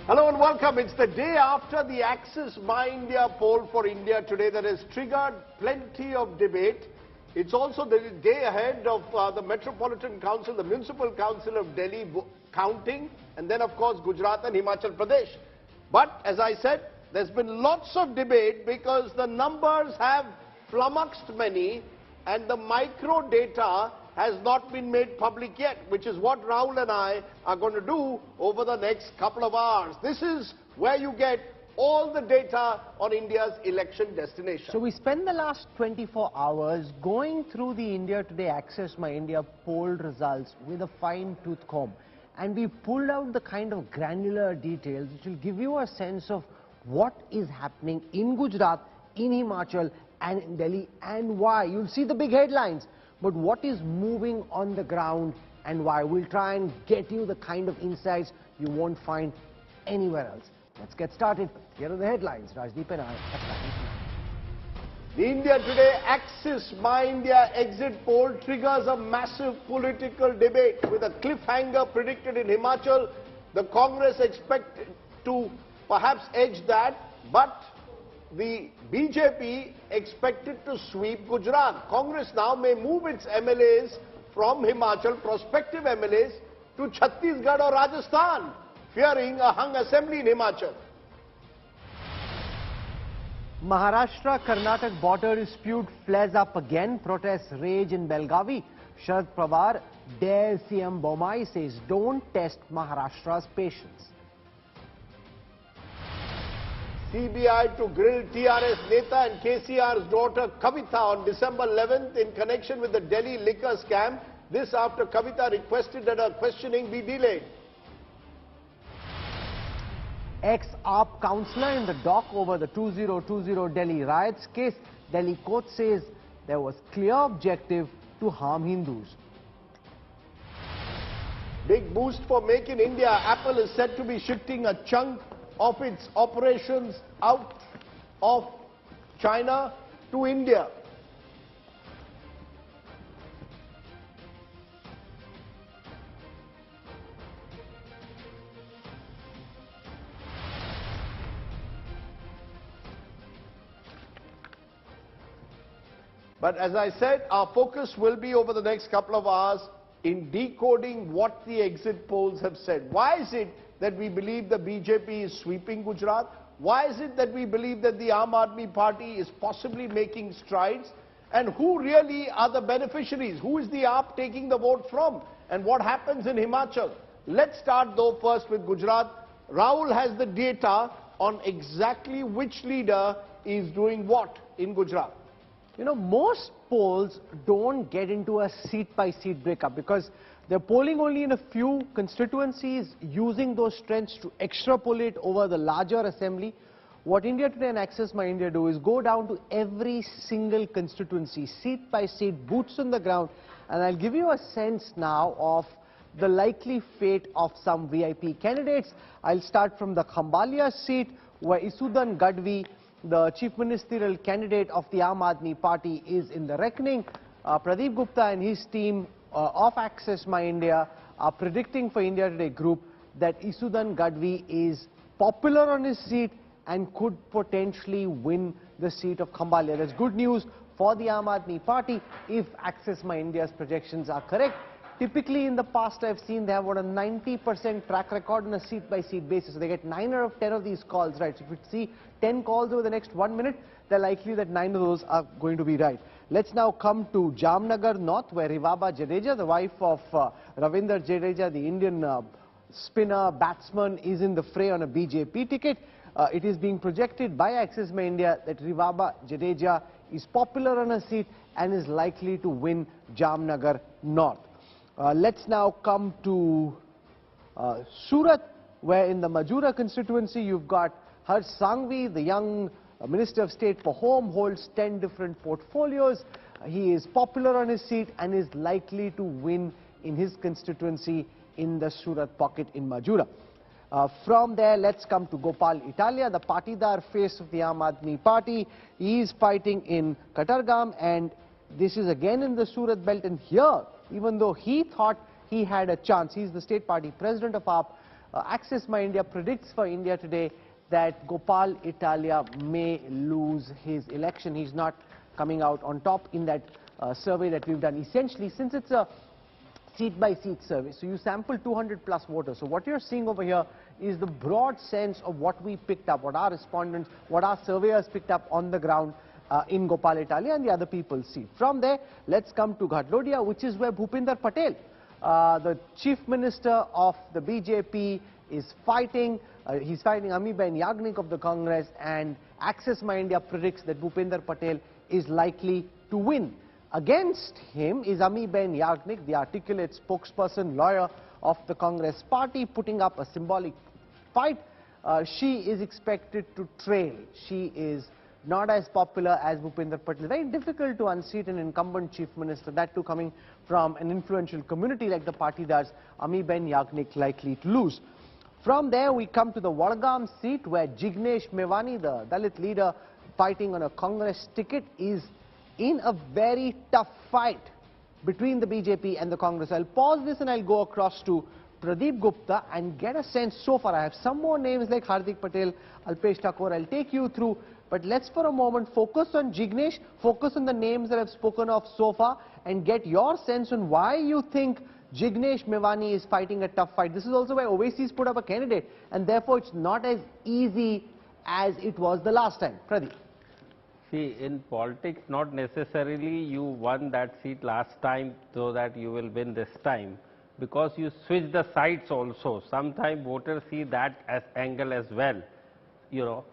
Hello and welcome. It's the day after the Axis My India poll for India today that has triggered plenty of debate. It's also the day ahead of the Metropolitan Council, the Municipal Council of Delhi counting, and then of course Gujarat and Himachal Pradesh. But as I said, there's been lots of debate because the numbers have flummoxed many and the micro data has not been made public yet, which is what Rahul and I are going to do over the next couple of hours. This is where you get all the data on India's election destination. So we spent the last 24 hours going through the India Today Access My India poll results with a fine-tooth comb. And we pulled out the kind of granular details which will give you a sense of what is happening in Gujarat, in Himachal and in Delhi and why. You'll see the big headlines. But what is moving on the ground and why? We'll try and get you the kind of insights you won't find anywhere else. Let's get started. Here are the headlines. Rajdeep and I are starting. The India Today Axis My India exit poll triggers a massive political debate with a cliffhanger predicted in Himachal. The Congress expected to perhaps edge that, but the BJP expected to sweep Gujarat. Congress now may move its MLAs from Himachal, prospective MLAs, to Chhattisgarh or Rajasthan, fearing a hung assembly in Himachal. Maharashtra-Karnataka border dispute flares up again. Protests rage in Belgavi. Sharad Pawar dares CM Bommai, says don't test Maharashtra's patience. CBI to grill TRS Neta and KCR's daughter Kavita on December 11th in connection with the Delhi liquor scam. This after Kavita requested that her questioning be delayed. Ex-AAP councillor in the dock over the 2020 Delhi riots case. Delhi court says there was clear objective to harm Hindus. Big boost for Make in India. Apple is said to be shifting a chunk of its operations out of China to India. But as I said, our focus will be over the next couple of hours in decoding what the exit polls have said. Why is it that we believe the BJP is sweeping Gujarat? Why is it that we believe that the Aam Aadmi Party is possibly making strides? And who really are the beneficiaries? Who is the AAP taking the vote from? And what happens in Himachal? Let's start though first with Gujarat. Rahul has the data on exactly which leader is doing what in Gujarat. You know, most polls don't get into a seat-by-seat breakup because they're polling only in a few constituencies, using those trends to extrapolate over the larger assembly. What India Today and Access My India do is go down to every single constituency, seat by seat, boots on the ground, and I'll give you a sense now of the likely fate of some VIP candidates. I'll start from the Khambalia seat, where Isudan Gadvi, the chief ministerial candidate of the Aam Aadmi Party, is in the reckoning. Pradeep Gupta and his team of Access My India are predicting for India Today Group that Isudan Gadvi is popular on his seat and could potentially win the seat of Khambalia. That's good news for the Aam Aadmi Party if Access My India's projections are correct. Typically in the past I've seen they have about a 90% track record on a seat-by-seat basis. So they get 9 out of 10 of these calls right. So if you see 10 calls over the next 1 minute, they're likely that 9 of those are going to be right. Let's now come to Jamnagar North, where Rivaba Jadeja, the wife of Ravinder Jadeja, the Indian spinner, batsman, is in the fray on a BJP ticket. It is being projected by Access My India that Rivaba Jadeja is popular on a seat and is likely to win Jamnagar North. Let's now come to Surat, where in the Majura constituency you've got Harsh Sanghvi, the young Minister of State for Home, holds 10 different portfolios. He is popular on his seat and is likely to win in his constituency in the Surat pocket in Majura. From there, let's come to Gopal Italia, the Patidar face of the Aam Aadmi Party. He is fighting in Katargam, and this is again in the Surat belt. And here, even though he thought he had a chance, he's the state party president of AAP, Access My India predicts for India today that Gopal Italia may lose his election. He's not coming out on top in that survey that we've done. Essentially, since it's a seat-by-seat survey, so you sample 200 plus voters. So what you're seeing over here is the broad sense of what we picked up, what our respondents, what our surveyors picked up on the ground in Gopal Italia and the other people's seat. From there, let's come to Ghatlodiya, which is where Bhupinder Patel, the Chief Minister of the BJP, is fighting. He's fighting Amiben Yagnik of the Congress, and Access My India predicts that Bhupinder Patel is likely to win. Against him is Amiben Yagnik, the articulate spokesperson, lawyer of the Congress party, putting up a symbolic fight. She is expected to trail. She is not as popular as Bhupinder Patel. Very difficult to unseat an incumbent chief minister, that too coming from an influential community like the party does. Amiben Yagnik likely to lose. From there we come to the Vadgam seat, where Jignesh Mevani, the Dalit leader fighting on a Congress ticket, is in a very tough fight between the BJP and the Congress. I'll pause this and I'll go across to Pradeep Gupta and get a sense so far. I have some more names like Hardik Patel, Alpesh Thakur. I'll take you through, but let's for a moment focus on Jignesh, focus on the names that I've spoken of so far, and get your sense on why you think Jignesh Mevani is fighting a tough fight. This is also why Owaisi's put up a candidate, and therefore it's not as easy as it was the last time. Pradeep. See, in politics, not necessarily you won that seat last time so that you will win this time, because you switch the sides also. Sometimes voters see that as angle as well. You know,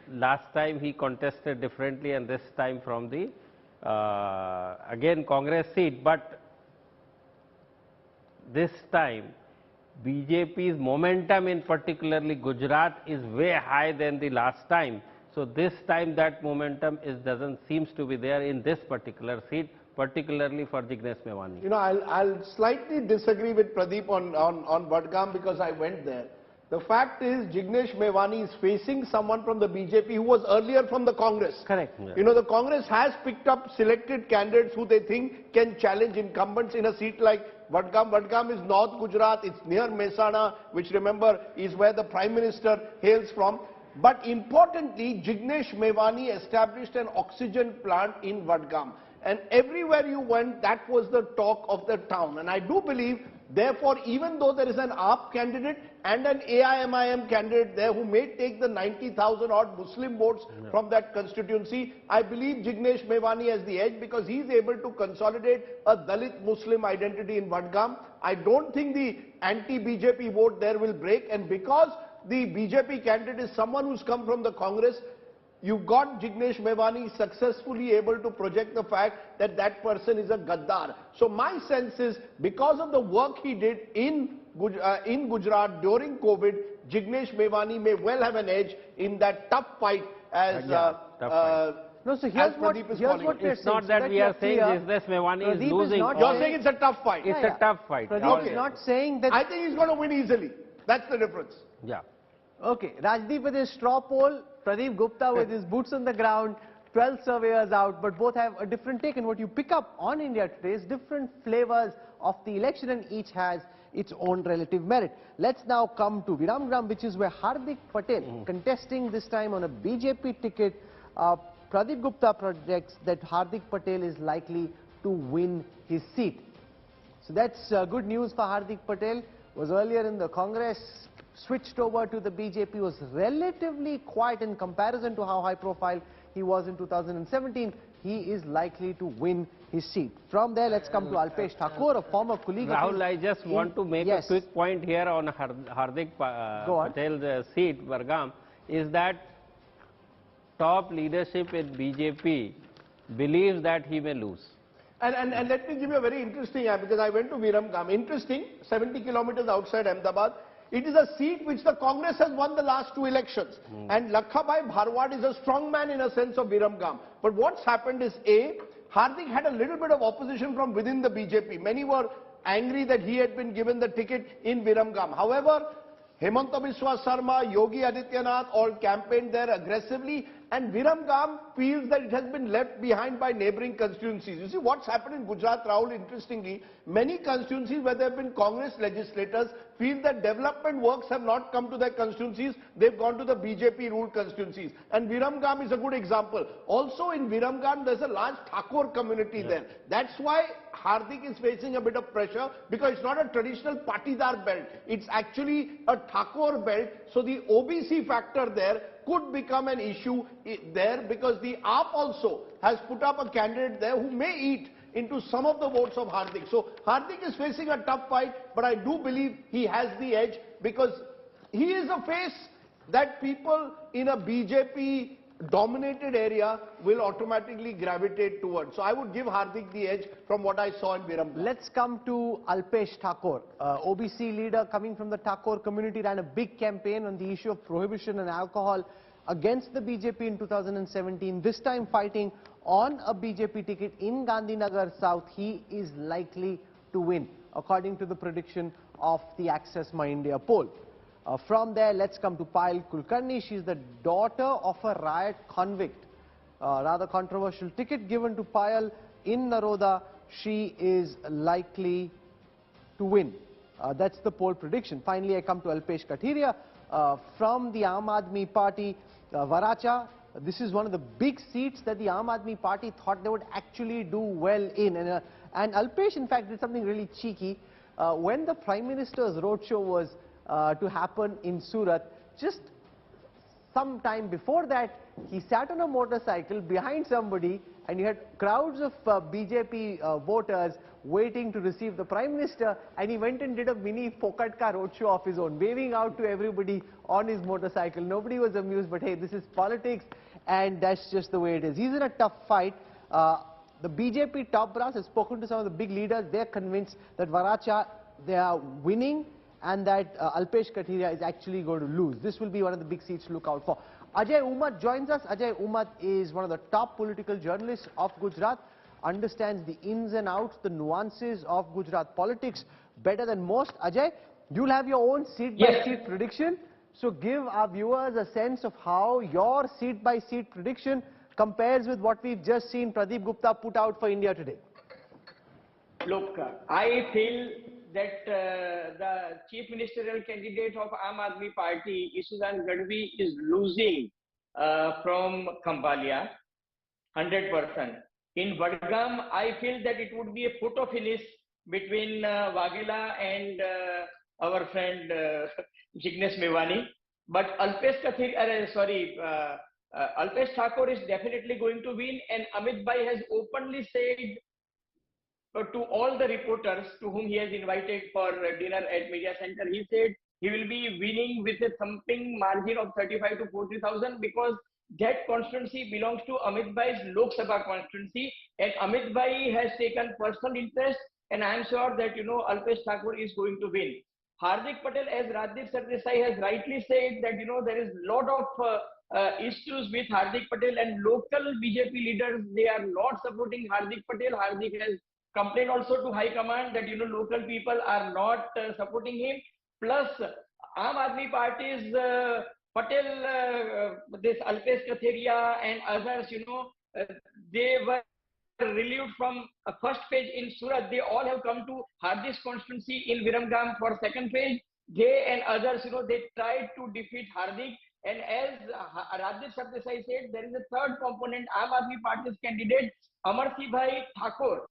last time he contested differently, and this time from the again Congress seat. But this time BJP's momentum in particularly Gujarat is way high than the last time. So this time that momentum doesn't seems to be there in this particular seat, particularly for Jignesh Mevani. You know, I'll slightly disagree with Pradeep on Vadgam, because I went there. The fact is, Jignesh Mevani is facing someone from the BJP who was earlier from the Congress. Correct. Yeah. You know, the Congress has picked up selected candidates who they think can challenge incumbents in a seat like Vadgam. Vadgam is North Gujarat, it's near Mehsana, which remember is where the Prime Minister hails from. But importantly, Jignesh Mevani established an oxygen plant in Vadgam. And everywhere you went, that was the talk of the town. And I do believe, therefore, even though there is an AAP candidate and an AIMIM candidate there who may take the 90,000 odd Muslim votes from that constituency, I believe Jignesh Mevani has the edge, because he is able to consolidate a Dalit Muslim identity in Vadgam. I don't think the anti-BJP vote there will break, and because the BJP candidate is someone who's come from the Congress, you got Jignesh Mevani successfully able to project the fact that that person is a Gaddar. So my sense is, because of the work he did in Gujarat during COVID, Jignesh Mevani may well have an edge in that tough fight as tough fight. No, so here's what we're saying. It's not that we are saying Jignesh Mevani is losing. You're saying it's a tough fight. It's a tough fight. Pradeep is not saying that. I think he's going to win easily. That's the difference. Yeah. Okay, Rajdeep with his straw poll, Pradeep Gupta with his boots on the ground, 12 surveyors out, but both have a different take. And what you pick up on India today is different flavors of the election, and each has its own relative merit. Let's now come to Viramgram, which is where Hardik Patel, contesting this time on a BJP ticket. Pradeep Gupta projects that Hardik Patel is likely to win his seat. So that's good news for Hardik Patel. Was earlier in the Congress, switched over to the BJP, was relatively quiet in comparison to how high profile he was in 2017. He is likely to win his seat. From there, let's come to Alpesh Thakur, a former colleague Rahul, of his. I just want to make a quick point here on Hardik Patel's seat, Vadgam, is that top leadership in BJP believes that he may lose. And let me give you a very interesting, because I went to Viramgam. Interesting, 70 kilometers outside Ahmedabad. It is a seat which the Congress has won the last two elections. And Lakhabhai Bharwad is a strong man in a sense of Viramgam. But what's happened is, A, Hardik had a little bit of opposition from within the BJP. Many were angry that he had been given the ticket in Viramgam. However, Hemanta Biswa Sarma, Yogi Adityanath all campaigned there aggressively, and Viramgam feels that it has been left behind by neighbouring constituencies. You see what's happened in Gujarat, Rahul, interestingly, many constituencies where there have been Congress legislators feel that development works have not come to their constituencies, they've gone to the BJP ruled constituencies. And Viramgam is a good example. Also in Viramgam there's a large Thakur community there. That's why Hardik is facing a bit of pressure, because it's not a traditional Patidar belt, it's actually a Thakur belt. So the OBC factor there could become an issue there, because the AAP also has put up a candidate there who may eat into some of the votes of Hardik. So Hardik is facing a tough fight, but I do believe he has the edge, because he is a face that people in a BJP dominated area will automatically gravitate towards. So I would give Hardik the edge from what I saw in Viramgam. Let's come to Alpesh Thakur. OBC leader coming from the Thakur community ran a big campaign on the issue of prohibition on alcohol against the BJP in 2017. This time fighting on a BJP ticket in Gandhinagar South. He is likely to win, according to the prediction of the Access My India poll. From there, let's come to Patel Kulkarni. She's the daughter of a riot convict. Rather controversial ticket given to Patel in Naroda. She is likely to win. That's the poll prediction. Finally, I come to Alpesh Kathiria from the Aam Aadmi Party, Varacha. This is one of the big seats that the Aam Aadmi Party thought they would actually do well in. And Alpesh, in fact, did something really cheeky. When the Prime Minister's roadshow was to happen in Surat, just some time before that, he sat on a motorcycle behind somebody, and you had crowds of BJP voters waiting to receive the Prime Minister, and he went and did a mini Pokatka roadshow of his own, waving out to everybody on his motorcycle. Nobody was amused, but hey, this is politics, and that's just the way it is. He's in a tough fight. The BJP top brass has spoken to some of the big leaders. They're convinced that Varacha, they are winning, and that Alpesh Kathiria is actually going to lose. This will be one of the big seats to look out for. Ajay Umat joins us. Ajay Umat is one of the top political journalists of Gujarat, understands the ins and outs, the nuances of Gujarat politics better than most. Ajay, you'll have your own seat-by-seat prediction. So give our viewers a sense of how your seat-by-seat prediction compares with what we've just seen Pradeep Gupta put out for India today. Look, I feel that the chief ministerial candidate of Aam Aadmi Party, Isudan Gadvi, is losing from Khambhalia, 100%. In Vadgam, I feel that it would be a photo finish between Waghela and our friend Jignesh Mewani. But Alpesh Thakur is definitely going to win, and Amit Bhai has openly said to all the reporters to whom he has invited for dinner at Media Center, he said he will be winning with a thumping margin of 35 to 40,000, because that constituency belongs to Amit Bhai's Lok Sabha constituency, and Amit Bhai has taken personal interest, and I am sure that, Alpesh Thakur is going to win. Hardik Patel, as Rajdeep Sardesai has rightly said, that, there is a lot of issues with Hardik Patel, and local BJP leaders, they are not supporting Hardik Patel. Hardik has complained also to High Command that, local people are not supporting him. Plus, Aam Aadmi Party's Patel, this Alpesh Kathiria and others, they were relieved from a first phase in Surat. They all have come to Hardik's constituency in Viramgam for second phase. They and others, they tried to defeat Hardik. And as Rajdeep Sardesai said, there is a third component. Aam Aadmi Party's candidate, Amarsi Bhai Thakur,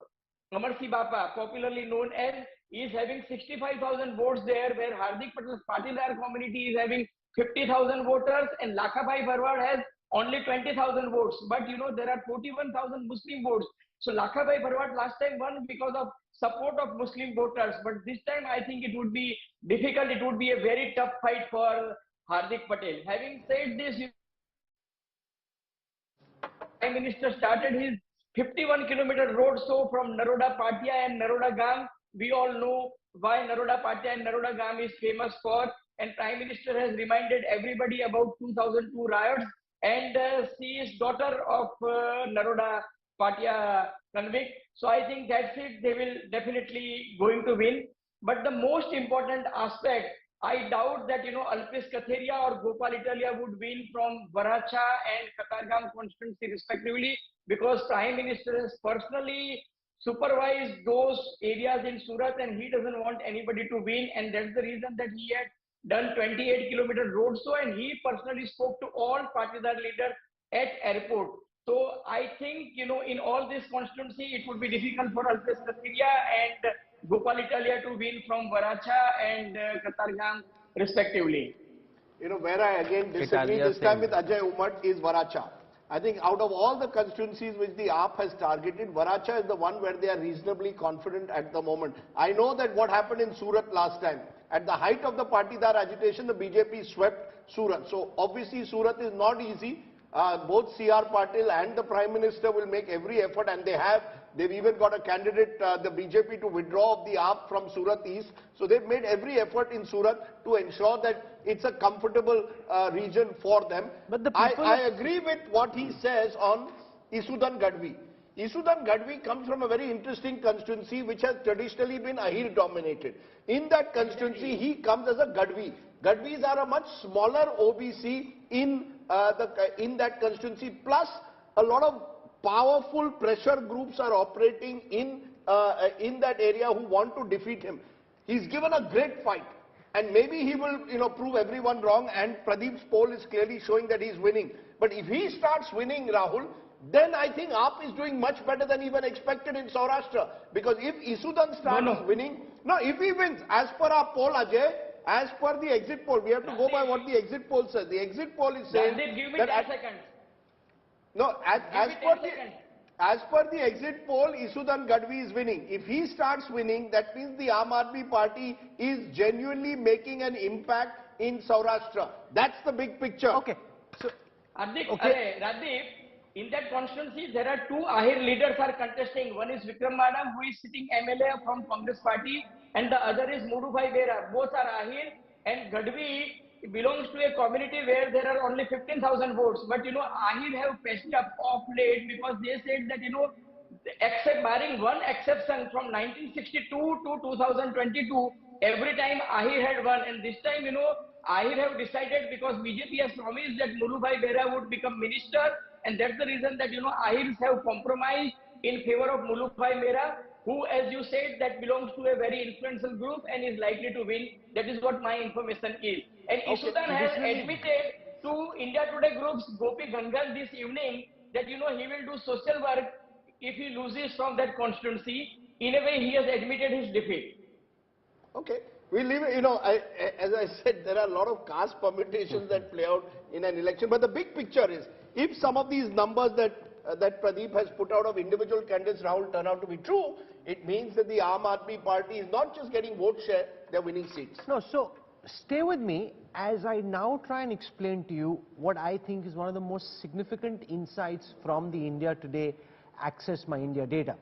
Amarsi Bapa, popularly known as, is having 65,000 votes there, where Hardik Patel's Patidar community is having 50,000 voters, and Lakhabhai Barwad has only 20,000 votes. But there are 41,000 Muslim votes. So Lakhabhai Barwad last time won because of support of Muslim voters. But this time I think it would be difficult. It would be a very tough fight for Hardik Patel. Having said this, Prime Minister started his 51-kilometer road show from Naroda Patia and Naroda Gam. We all know why Naroda Patia and Naroda Gam is famous for, and Prime Minister has reminded everybody about 2002 riots, and she is daughter of Naroda Patia convict. So I think that's it. They will definitely going to win. But the most important aspect I doubt that, Alpesh Katheria or Gopal Italia would win from Varacha and Katargam constituency respectively, because Prime Minister has personally supervised those areas in Surat and he doesn't want anybody to win, and that's the reason that he had done 28-kilometer road show and he personally spoke to all Patidar leaders at airport. So I think, in all this constituency, it would be difficult for Alpesh Katheria and Gopal Italia to win from Varacha and Katargam respectively. Where I again disagree this time with Ajay Umad is Varacha. I think out of all the constituencies which the AAP has targeted, Varacha is the one where they are reasonably confident at the moment. I know that what happened in Surat last time, at the height of the Patidar agitation, the BJP swept Surat. So obviously Surat is not easy. Both C.R. Patel and the Prime Minister will make every effort, and they've even got a candidate, the BJP, to withdraw of the AAP from Surat East. So they've made every effort in Surat to ensure that it's a comfortable region for them. But I agree with what he says on Isudan Gadvi. Isudan Gadvi comes from a very interesting constituency which has traditionally been Ahir dominated. In that constituency, he comes as a Gadvi. Gadvis are a much smaller OBC in that constituency, plus a lot of powerful pressure groups are operating in that area who want to defeat him. He's given a great fight, and maybe he will prove everyone wrong, and Pradeep's poll is clearly showing that he's winning. But if he starts winning, Rahul, then I think AAP is doing much better than even expected in Saurashtra. Because if Isudan starts winning, if he wins, as per our poll, Ajay, as per the exit poll, we have to go by what the exit poll says. The exit poll is saying give me 10 seconds. No, as per the exit poll, Isudan Gadvi is winning. If he starts winning, that means the Aam Aadmi Party is genuinely making an impact in Saurashtra. That's the big picture. Okay. So, Rajdeep, in that constituency, there are two Ahir leaders are contesting. One is Vikram Madam, who is sitting MLA from Congress Party, and the other is Mudubhai Bera. Both are Ahir, and Gadvi belongs to a community where there are only 15,000 votes. But Ahir have patched up off late because they said that except barring one exception from 1962 to 2022, every time Ahir had won, and this time Ahir have decided, because BJP has promised that Mudubhai Bera would become minister, and that's the reason that Ahirs have compromised in favor of Mudubhai Bera, who, as you said, that belongs to a very influential group and is likely to win. That is what my information is. And Isudan has admitted to India Today Group's Gopi Gangan this evening that he will do social work if he loses from that constituency. In a way, he has admitted his defeat. Okay. We leave it, as I said, there are a lot of caste permutations that play out in an election. But the big picture is, if some of these numbers that Pradeep has put out of individual candidates, Rahul, turn out to be true, it means that the Aam Aadmi Party is not just getting vote share, they're winning seats. No, so stay with me as I now try and explain to you what I think is one of the most significant insights from the India Today Access My India data.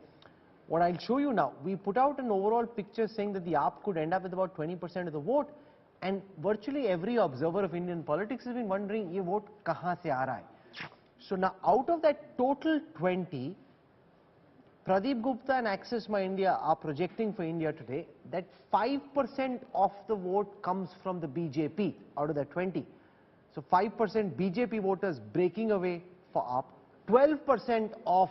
What I'll show you now, we put out an overall picture saying that the AAP could end up with about 20% of the vote, and virtually every observer of Indian politics has been wondering, ye vote kahan se aa raha hai? So now, out of that total 20, Pradeep Gupta and Access My India are projecting for India Today that 5% of the vote comes from the BJP out of that 20. So 5% BJP voters breaking away for AAP, 12% of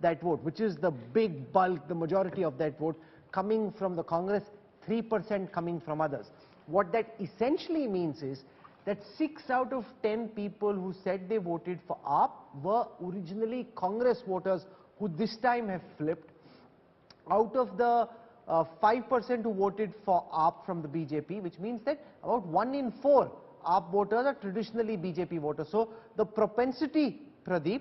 that vote, which is the big bulk, the majority of that vote, coming from the Congress, 3% coming from others. What that essentially means is that 6 out of 10 people who said they voted for AAP were originally Congress voters who this time have flipped. Out of the 5% who voted for AAP from the BJP, which means that about 1 in 4 AAP voters are traditionally BJP voters. So the propensity, Pradeep,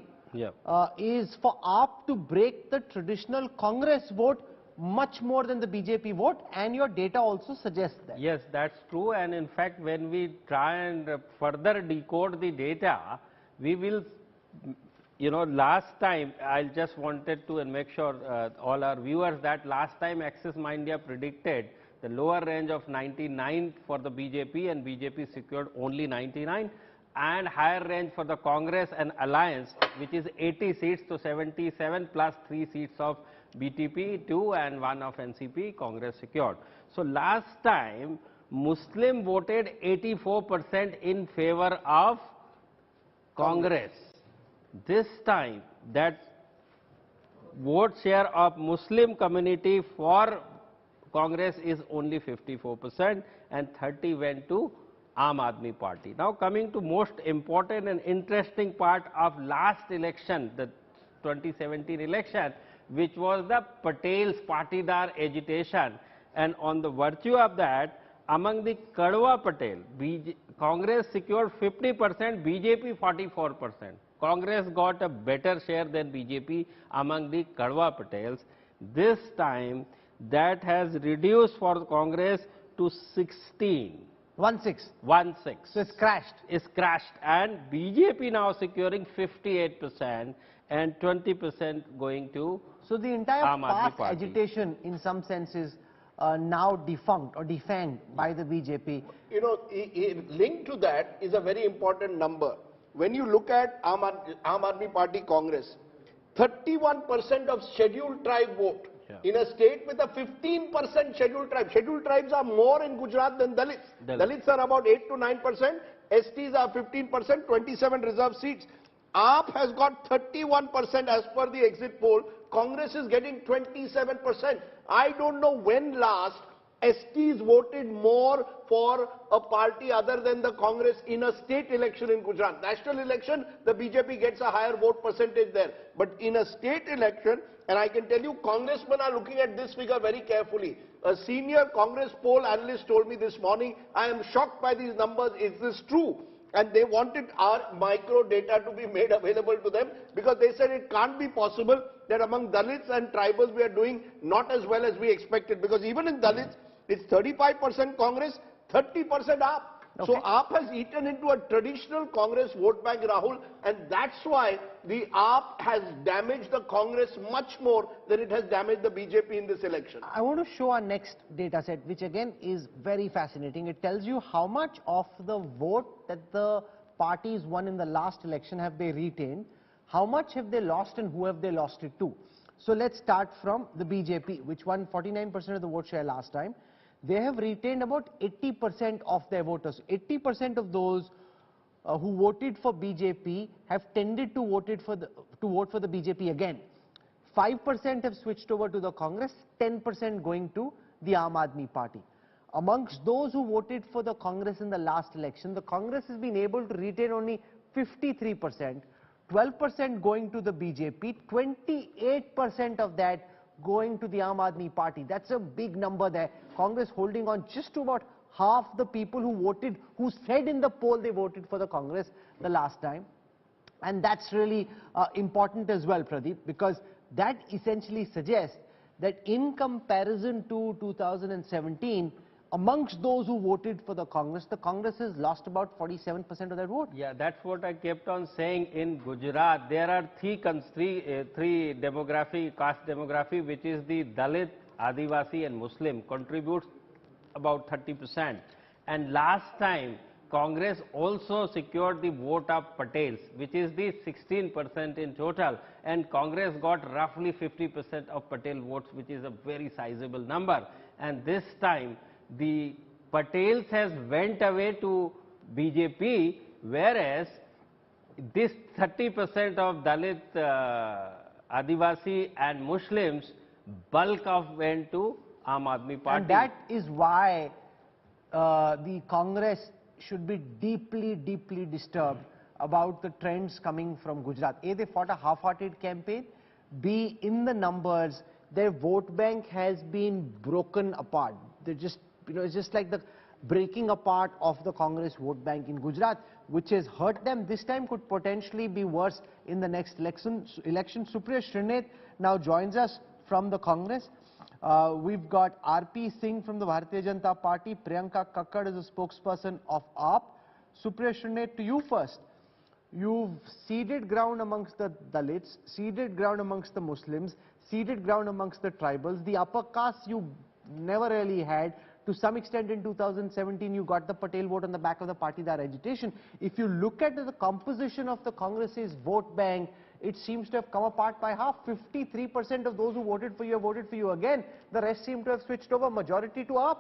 is for AAP to break the traditional Congress vote much more than the BJP vote, and your data also suggests that. Yes, that's true, and in fact when we try and further decode the data, we will, last time, I just wanted to make sure all our viewers that last time Access My India predicted the lower range of 99 for the BJP, and BJP secured only 99, and higher range for the Congress and Alliance, which is 80 seats to 77 plus 3 seats of BTP, 2 and 1 of NCP, Congress secured. So last time, Muslim voted 84% in favor of Congress. This time, that vote share of Muslim community for Congress is only 54% and 30 went to Aam Aadmi Party. Now coming to most important and interesting part of last election, the 2017 election, which was the Patel's Patidar agitation, and on the virtue of that, among the Kadwa Patel, Congress secured 50%, BJP 44%. Congress got a better share than BJP among the Kadwa Patels. This time, that has reduced for Congress to 16. 1-6. 1-6. So it's crashed. It's crashed, and BJP now securing 58% and 20% going to So the entire Aam Aadmi past Party. agitation in some senses now defunct or defanged by the BJP. You know, linked to that is a very important number. When you look at Aam Aadmi Party Congress, 31% of scheduled tribe vote in a state with a 15% scheduled tribe. Scheduled tribes are more in Gujarat than Dalits. Dalits are about 8 to 9%, STs are 15%, 27 reserved seats. AAP has got 31% as per the exit poll. Congress is getting 27%. I don't know when last STs voted more for a party other than the Congress in a state election in Gujarat. National election, the BJP gets a higher vote percentage there. But in a state election, and I can tell you, congressmen are looking at this figure very carefully. A senior Congress poll analyst told me this morning, I am shocked by these numbers. Is this true? And they wanted our micro data to be made available to them because they said it can't be possible that among Dalits and tribals we are doing not as well as we expected, because even in Dalits it's 35% Congress, 30% AAP. Okay. So AAP has eaten into a traditional Congress vote bank, Rahul, and that's why the AAP has damaged the Congress much more than it has damaged the BJP in this election. I want to show our next data set, which again is very fascinating. It tells you how much of the vote that the parties won in the last election have they retained, how much have they lost and who have they lost it to. So let's start from the BJP, which won 49% of the vote share last time. They have retained about 80% of their voters. 80% of those who voted for BJP have tended to vote for the BJP again. 5% have switched over to the Congress, 10% going to the Aam Aadmi Party. Amongst those who voted for the Congress in the last election, the Congress has been able to retain only 53%, 12% going to the BJP, 28% of that going to the Aam Aadmi Party. That's a big number there. Congress holding on just to about half the people who voted, who said in the poll they voted for the Congress the last time. And that's really important as well, Pradeep, because that essentially suggests that in comparison to 2017, amongst those who voted for the Congress has lost about 47% of their vote. Yeah, that's what I kept on saying. In Gujarat, there are three demography, caste demography, which is the Dalit, Adivasi and Muslim, contributes about 30%. And last time, Congress also secured the vote of Patels, which is the 16% in total. And Congress got roughly 50% of Patel votes, which is a very sizable number. And this time, the Patels has went away to BJP, whereas this 30% of Dalit, Adivasi and Muslims, bulk of went to Aam Aadmi Party. And that is why the Congress should be deeply, deeply disturbed about the trends coming from Gujarat. A, they fought a half-hearted campaign. B, in the numbers, their vote bank has been broken apart. They're just, it's just like the breaking apart of the Congress vote bank in Gujarat, which has hurt them. This time could potentially be worse in the next election. Supriya Shrinate now joins us from the Congress. We've got R.P. Singh from the Bharatiya Janata Party. Priyanka Kakkad is a spokesperson of AAP. Supriya Shrinate, to you first. You've ceded ground amongst the Dalits, ceded ground amongst the Muslims, ceded ground amongst the tribals. The upper castes you never really had. To some extent in 2017 you got the Patel vote on the back of the Patidar agitation. If you look at the composition of the Congress's vote bank, it seems to have come apart by half. 53% of those who voted for you have voted for you again. The rest seem to have switched over, majority to AAP.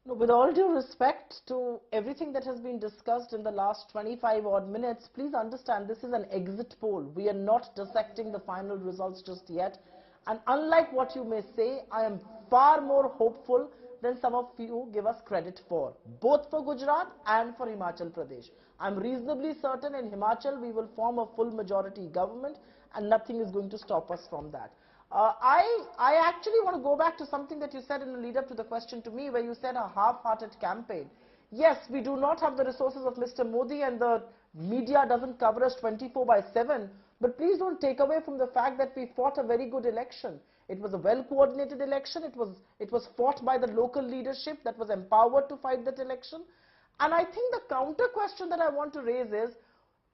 No, with all due respect to everything that has been discussed in the last 25 odd minutes, please understand this is an exit poll. We are not dissecting the final results just yet. And unlike what you may say, I am far more hopeful than some of you give us credit for, both for Gujarat and for Himachal Pradesh. I'm reasonably certain in Himachal we will form a full majority government and nothing is going to stop us from that. I actually want to go back to something that you said in the lead up to the question to me, where you said a half-hearted campaign. Yes, we do not have the resources of Mr. Modi and the media doesn't cover us 24/7, but please don't take away from the fact that we fought a very good election. It was a well-coordinated election. It was fought by the local leadership that was empowered to fight that election. And I think the counter question that I want to raise is,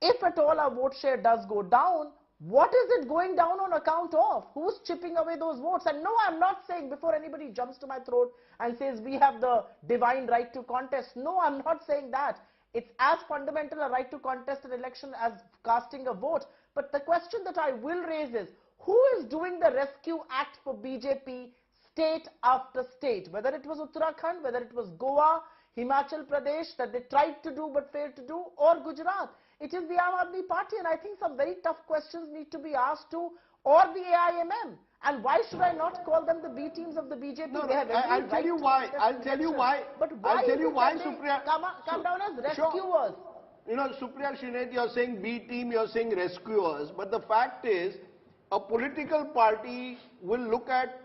if at all our vote share does go down, what is it going down on account of? Who's chipping away those votes? And no, I'm not saying, before anybody jumps to my throat and says we have the divine right to contest. No, I'm not saying that. It's as fundamental a right to contest an election as casting a vote. But the question that I will raise is, who is doing the rescue act for BJP state after state? Whether it was Uttarakhand, whether it was Goa, Himachal Pradesh that they tried to do but failed to do, or Gujarat. It is the Aam Aadmi Party, and I think some very tough questions need to be asked to, or the AIMM. And why should I not call them the B teams of the BJP? No, they have I'll tell you why. I'll tell you why. But why I'll tell you why, Supriya, come down as rescuers? Sure. You know, Supriya Shrinet, you're saying B team, you're saying rescuers. But the fact is, a political party will look at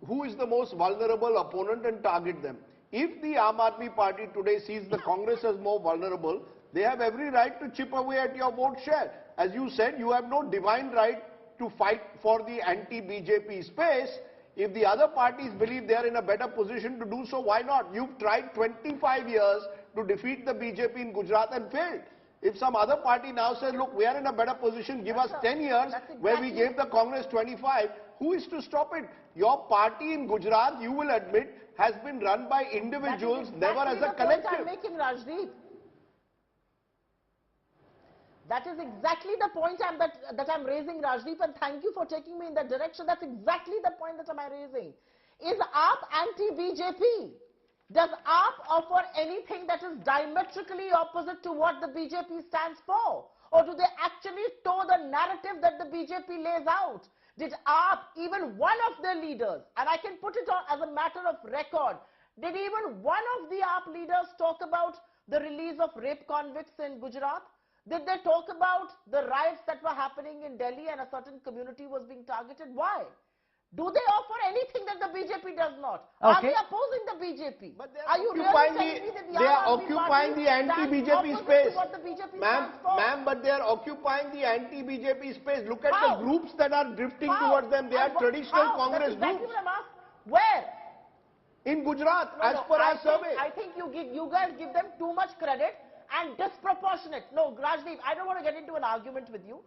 who is the most vulnerable opponent and target them. If the Aam Aadmi Party today sees the Congress as more vulnerable, they have every right to chip away at your vote share. As you said, you have no divine right to fight for the anti-BJP space. If the other parties believe they are in a better position to do so, why not? You've tried 25 years to defeat the BJP in Gujarat and failed. If some other party now says, look, we are in a better position, give us 10 years, where we gave the Congress 25, who is to stop it? Your party in Gujarat, you will admit, has been run by individuals, never as a collective. I'm making, Rajdeep. That is exactly the point that I'm raising, Rajdeep, and thank you for taking me in that direction. That's exactly the point that I'm raising. Is AAP anti-BJP? Does AAP offer anything that is diametrically opposite to what the BJP stands for? Or do they actually toe the narrative that the BJP lays out? Did AAP, even one of their leaders, and I can put it on as a matter of record, did even one of the AAP leaders talk about the release of rape convicts in Gujarat? Did they talk about the riots that were happening in Delhi and a certain community was being targeted? Why? Do they offer anything that the BJP does not? Okay. Are they opposing the BJP? But are you really telling me that the they are Aam Aadmi occupying Party the anti-BJP stands space. opposite to what the BJP stands for? Ma'am, but they are occupying the anti-BJP space. Look at How? the groups that are drifting How? towards them. They are And traditional how? Congress That's exactly groups. what I'm asking. Where? In Gujarat, No, as per our survey. I think you guys give them too much credit and disproportionate. No, Rajdeep, I don't want to get into an argument with you.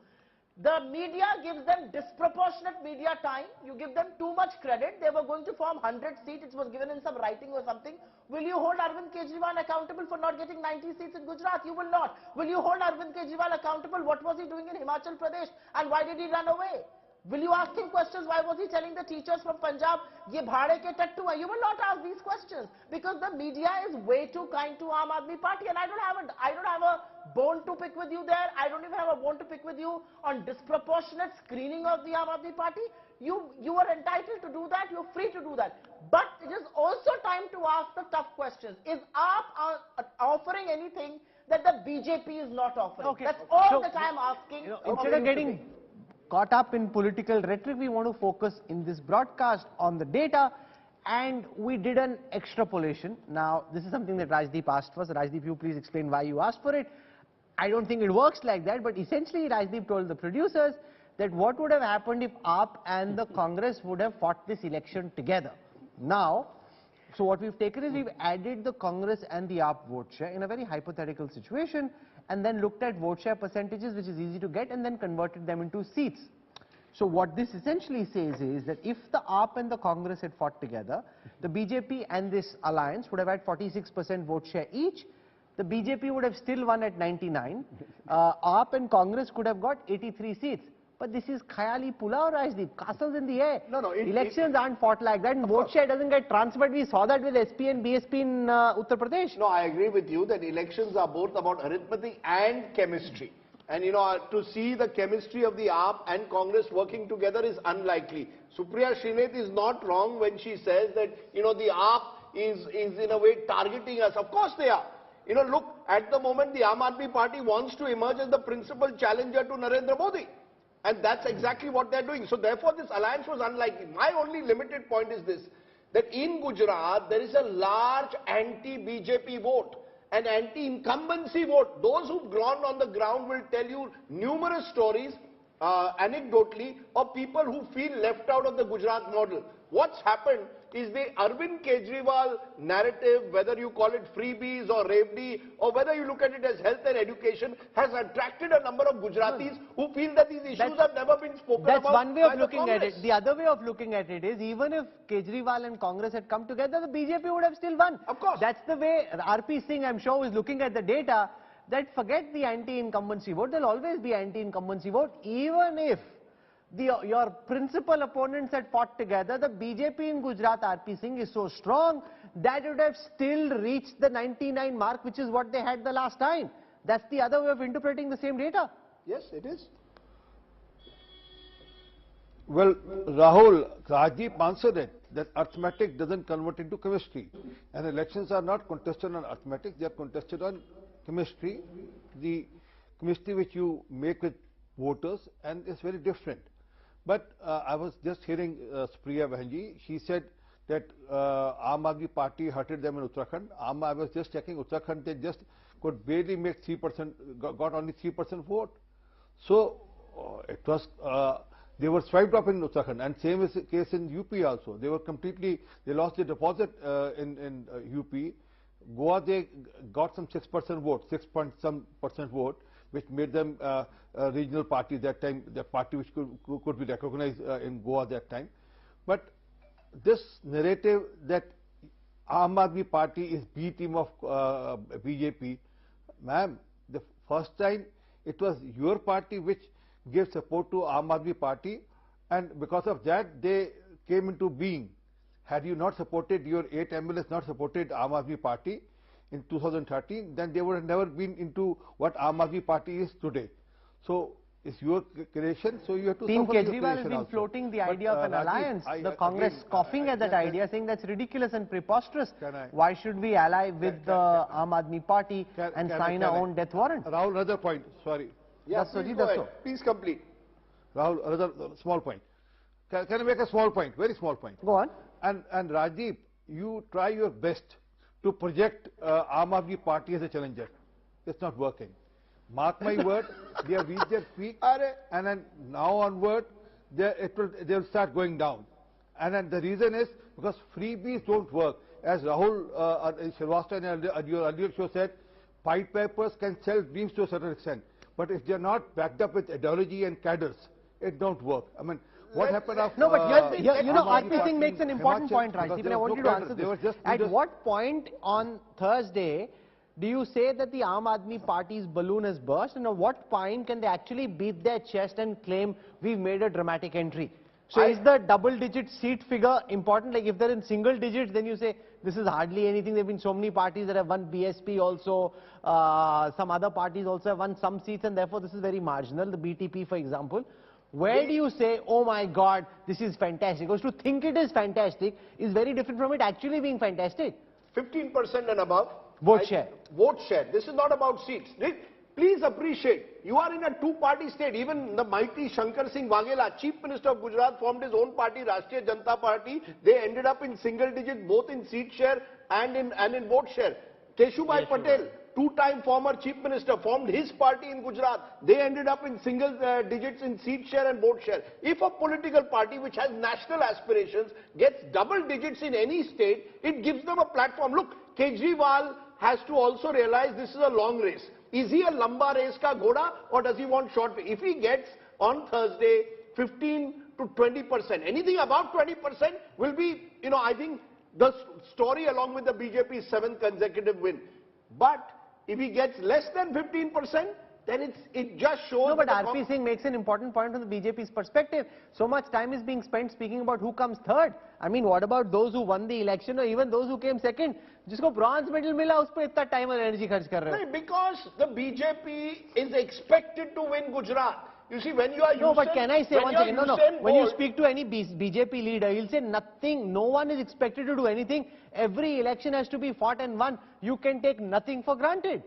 The media gives them disproportionate media time. You give them too much credit. They were going to form 100 seats. It was given in some writing or something. Will you hold Arvind Kejriwal accountable for not getting 90 seats in Gujarat? You will not. Will you hold Arvind Kejriwal accountable? What was he doing in Himachal Pradesh? And why did he run away? Will you ask him questions? Why was he telling the teachers from Punjab, ye bhade ke tattu hai? You will not ask these questions because the media is way too kind to Aam Aadmi Party, and I don't have a bone to pick with you there. I don't even have a bone to pick with you on disproportionate screening of the Aam Aadmi Party. You are entitled to do that. You're free to do that. But it is also time to ask the tough questions. Is AAP offering anything that the BJP is not offering? Okay. That's all So, that I'm asking. Instead of getting caught up in political rhetoric, we want to focus in this broadcast on the data, and we did an extrapolation. Now, this is something that Rajdeep asked for. So Rajdeep, you please explain why you asked for it. I don't think it works like that, but essentially Rajdeep told the producers that what would have happened if AAP and the Congress would have fought this election together. Now, so what we've taken is we've added the Congress and the AAP vote share in a very hypothetical situation, and then looked at vote share percentages, which is easy to get, and then converted them into seats. So what this essentially says is that if the AAP and the Congress had fought together, the BJP and this alliance would have had 46% vote share each. The BJP would have still won at 99. AAP and Congress could have got 83 seats. But this is khayali pulao, Rajdeep. Castles in the air. No, Elections aren't fought like that, and vote share doesn't get transferred. We saw that with SP and BSP in Uttar Pradesh. No, I agree with you that elections are both about arithmetic and chemistry. And to see the chemistry of the AAP and Congress working together is unlikely. Supriya Srinath is not wrong when she says that, the AAP is in a way targeting us. Of course they are. Look, at the moment the Aam Aadmi Party wants to emerge as the principal challenger to Narendra Modi. And that's exactly what they're doing. So therefore this alliance was unlikely. My only limited point is this, that in Gujarat there is a large anti-BJP vote, an anti-incumbency vote. Those who've gone on the ground will tell you numerous stories, anecdotally, of people who feel left out of the Gujarat model. What's happened is the Arvind Kejriwal narrative, whether you call it freebies or Revdi, or whether you look at it as health and education, has attracted a number of Gujaratis who feel that these issues have never been spoken about. That's one way of by the looking at Congress. it. The other way of looking at it is, even if Kejriwal and Congress had come together, the BJP would have still won. Of course. That's the way RP Singh, I'm sure, is looking at the data, that forget the anti-incumbency vote, there'll always be anti-incumbency vote, even if your principal opponents had fought together. The BJP in Gujarat, RP Singh, is so strong that it would have still reached the 99 mark, which is what they had the last time. That's the other way of interpreting the same data. Yes, it is. Well, Rahul, Rajdeep answered it, that arithmetic doesn't convert into chemistry. And elections are not contested on arithmetic, they are contested on chemistry. The chemistry which you make with voters, and it's very different. But I was just hearing Supriya Bahanji, she said that Aam Aadmi Party hurted them in Uttarakhand. I was just checking Uttarakhand, they just could barely make 3%, got only 3% vote. So it was, they were swiped up in Uttarakhand, and same is the case in UP also. They were completely, they lost their deposit in UP. Goa, they got some 6% vote, 6-point-some% vote, which made them a regional party that time, the party which could be recognized in Goa that time. But this narrative that Aam Aadmi Party is B team of BJP, ma'am, the first time it was your party which gave support to Aam Aadmi Party, and because of that they came into being. Had you not supported, your 8 MLAs not supported Aam Aadmi Party in 2013, then they would have never been into what Aam Aadmi Party is today. So it's your creation, so you have to Team suffer your Kejriwal creation has been also. floating the But, idea of an Rajdeep, alliance. The Congress scoffing at that idea, saying that's ridiculous and preposterous. Why should we ally with the Aam Aadmi Party and sign our own death warrant? Rahul, another point, sorry. Yes, please go ahead. Please complete. Rahul, another small point. Can I make a small point, very small point? Go on. And Rajdeep, you try your best to project Aam Aadmi Party as a challenger. It's not working. Mark my word, they have reached their peak, and then now onward, they'll start going down. And then the reason is because freebies don't work. As Rahul Srivastava in your earlier show said, Pied Pipers can sell dreams to a certain extent, but if they're not backed up with ideology and cadres, it don't work. I mean, what happened after... No, but RP Singh makes an important point, Rajdeep, and I want you to answer this. At what point on Thursday do you say that the Aam Aadmi Party's balloon has burst, and at what point can they actually beat their chest and claim we've made a dramatic entry? So is the double-digit seat figure important? Like if they're in single digits, then you say this is hardly anything. There have been so many parties that have won, BSP also, some other parties also have won some seats, and therefore this is very marginal, the BTP for example. Where do you say, oh my God, this is fantastic? Because to think it is fantastic is very different from it actually being fantastic. 15% and above. Vote share. Vote share. This is not about seats. Please appreciate, you are in a two-party state. Even the mighty Shankar Singh Waghela, Chief Minister of Gujarat, formed his own party, Rashtriya Janata Party. They ended up in single digit, both in seat share and in vote share. Keshubai Patel, two-time former Chief Minister, formed his party in Gujarat. They ended up in single digits in seat share and vote share. If a political party which has national aspirations gets double digits in any state, it gives them a platform. Look, Kejriwal has to also realize this is a long race. Is he a lamba race ka ghoda, or does he want short? If he gets on Thursday 15 to 20%, anything above 20% will be, I think the story along with the BJP's 7th consecutive win. But if he gets less than 15%, then it just shows... No, but that RP Singh makes an important point from the BJP's perspective. So much time is being spent speaking about who comes third. I mean, what about those who won the election or even those who came second? जिसको bronze medal मिला उस पर इतना time और energy खर्च कर रहे हो? Because the BJP is expected to win Gujarat. You see, when you are... No, but can I say one second? No. When you speak to any BJP leader, he'll say nothing. No one is expected to do anything. Every election has to be fought and won. You can take nothing for granted.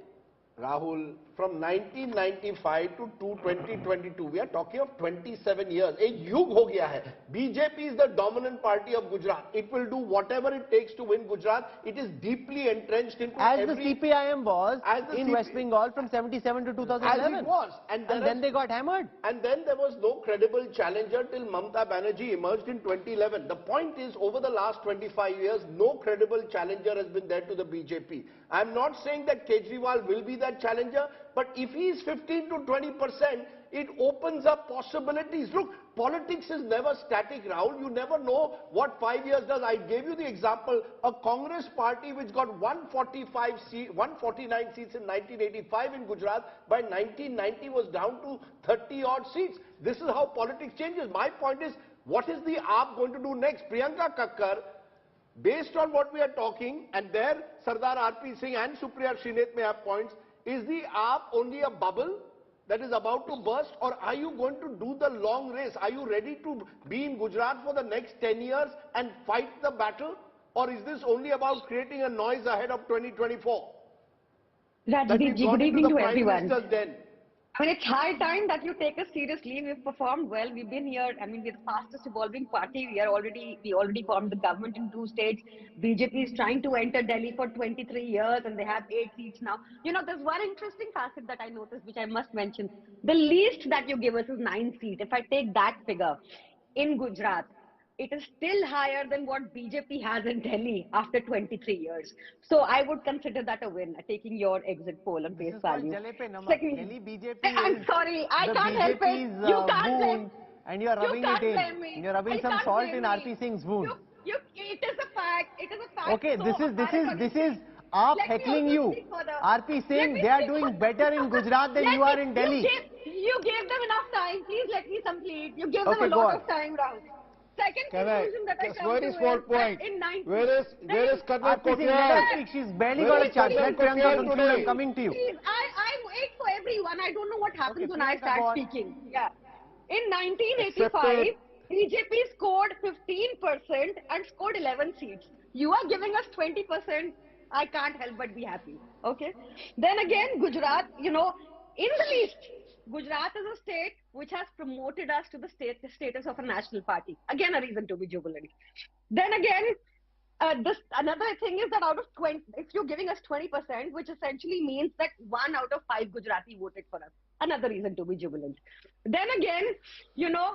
Rahul, from 1995 to 2022, we are talking of 27 years. A yug ho gaya hai. BJP is the dominant party of Gujarat. It will do whatever it takes to win Gujarat. It is deeply entrenched into the CPIM was in West Bengal from 77 to 2011. As it was. And then they got hammered. And then there was no credible challenger till Mamata Banerjee emerged in 2011. The point is, over the last 25 years, no credible challenger has been there to the BJP. I'm not saying that Kejriwal will be that challenger, but if he is 15 to 20%, it opens up possibilities. Look, politics is never static, Rahul. You never know what 5 years does. I gave you the example, a Congress party which got 149 seats in 1985 in Gujarat, by 1990 was down to 30 odd seats. This is how politics changes. My point is, what is the AAP going to do next? Priyanka Kakkar, based on what we are talking, and there Sardar RP Singh and Supriya Shrinet may have points, is the AAP only a bubble that is about to burst, or are you going to do the long race? Are you ready to be in Gujarat for the next 10 years and fight the battle? Or is this only about creating a noise ahead of 2024? Rajdeep, good evening to everyone. Den. I mean, it's high time that you take us seriously. We've performed well. We've been here. I mean, we're the fastest evolving party. We already formed the government in 2 states. BJP is trying to enter Delhi for 23 years and they have 8 seats now. You know, there's one interesting facet that I noticed, which I must mention. The least that you give us is 9 seats. If I take that figure in Gujarat, it is still higher than what BJP has in Delhi after 23 years. So I would consider that a win, taking your exit poll on face value. Delhi BJP I'm sorry, I can't help it. You can't blame. And you are rubbing it in. You're rubbing some salt in RP Singh's wound. It is a fact. It is a fact. Okay, this is AAP heckling you. RP Singh, they are doing better in Gujarat than you are in Delhi. You gave them enough time. Please let me complete. You gave them a lot of time, Rahul. Second conclusion that I come very small point. Where is Kanwal? She's barely got a chance. Let Priyanka conclude. I'm coming to you. Please, I wait for everyone. I don't know what happens when I start speaking. Yeah. In 1985, BJP scored 15% and scored 11 seats. You are giving us 20%. I can't help but be happy. Okay. Then again, Gujarat, you know, in the least, Gujarat is a state which has promoted us to the status of a national party. Again, a reason to be jubilant. Then again, another thing is that out of 20, if you're giving us 20%, which essentially means that 1 out of 5 Gujarati voted for us. Another reason to be jubilant. Then again, you know,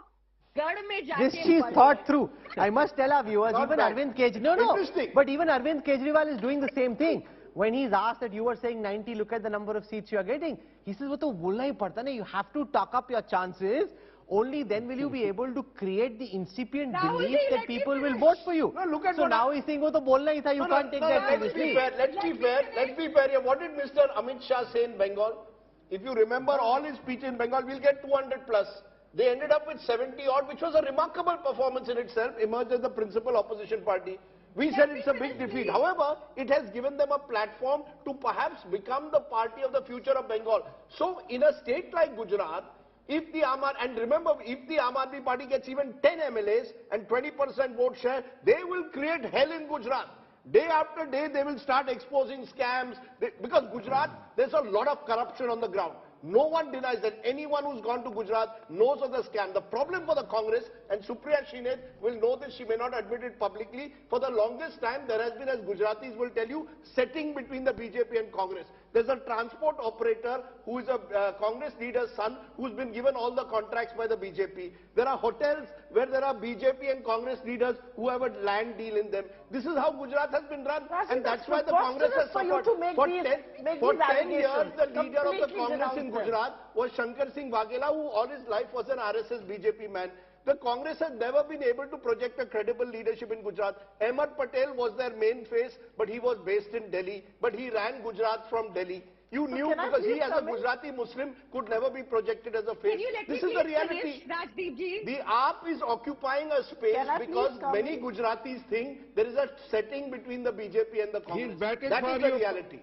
this she's thought through. I must tell our viewers, even Arvind Kejriwal, but even Arvind Kejriwal is doing the same thing. When he's asked that you were saying 90, look at the number of seats you are getting. He says, you have to talk up your chances. Only then will you be able to create the incipient belief that people will vote for you. No, look at so now he's saying, you can't take that seriously. Let's be fair here. What did Mr. Amit Shah say in Bengal? If you remember all his speech in Bengal, we'll get 200 plus. They ended up with 70 odd, which was a remarkable performance in itself, emerged as the principal opposition party. We said it's a big defeat. However, it has given them a platform to perhaps become the party of the future of Bengal. So, in a state like Gujarat, if the if the Aam Aadmi Party gets even 10 MLAs and 20% vote share, they will create hell in Gujarat. Day after day, they will start exposing scams. Because Gujarat, there's a lot of corruption on the ground. No one denies that. Anyone who's gone to Gujarat knows of the scam. The problem for the Congress, and Supriya Shrinet will know this, she may not admit it publicly, for the longest time there has been, as Gujaratis will tell you, setting between the BJP and Congress. There's a transport operator who is a Congress leader's son who's been given all the contracts by the BJP. There are hotels where there are BJP and Congress leaders who have a land deal in them. This is how Gujarat has been run, and that's why the Congress has suffered. For 10 years, the leader of the Congress in Gujarat was Shankar Singh Waghela, who all his life was an RSS BJP man. The Congress has never been able to project a credible leadership in Gujarat. Ahmed Patel was their main face, but he was based in Delhi. But he ran Gujarat from Delhi. You knew can I because he please as a come in? Gujarati Muslim could never be projected as a Can face. you let This me is the please reality. finish, Rajdeep ji? The AAP is occupying a space Can I please because come many in? Gujaratis think there is a setting between the BJP and the Congress. He's batting That for is the you. reality.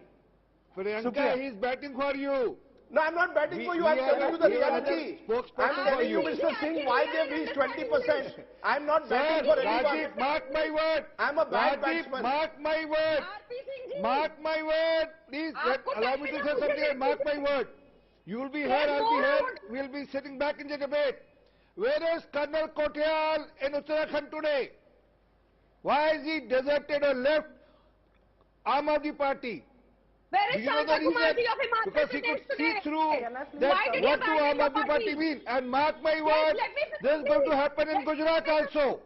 Priyanka, Supriya. he's batting for you. No, I'm not batting for you. We I'm are telling you the we are reality. the spokesperson I'm for telling you, you. Mr. Singh, why they've reached 20%. I'm not Sir, batting for anyone. Rajdeep, mark my word. I'm a bad Rajdeep, batsman. mark my word. RP Singh ji. Mark my word. Please allow me to say something. Mark my word. You will be here, I'll be here. We'll be sitting back in the debate. Where is Kanwal Kothiyal in Uttarakhand today? Why is he deserted or left Aam Aadmi Party? Where Do is you know the Shanta Kumar reason? ji of Himachal Because he could Pradesh see today? through Can I please that Why did he what do abandon Aam the Aadmi Party party? mean. And mark my word, let me finish, this is going to please. happen in Gujarat also.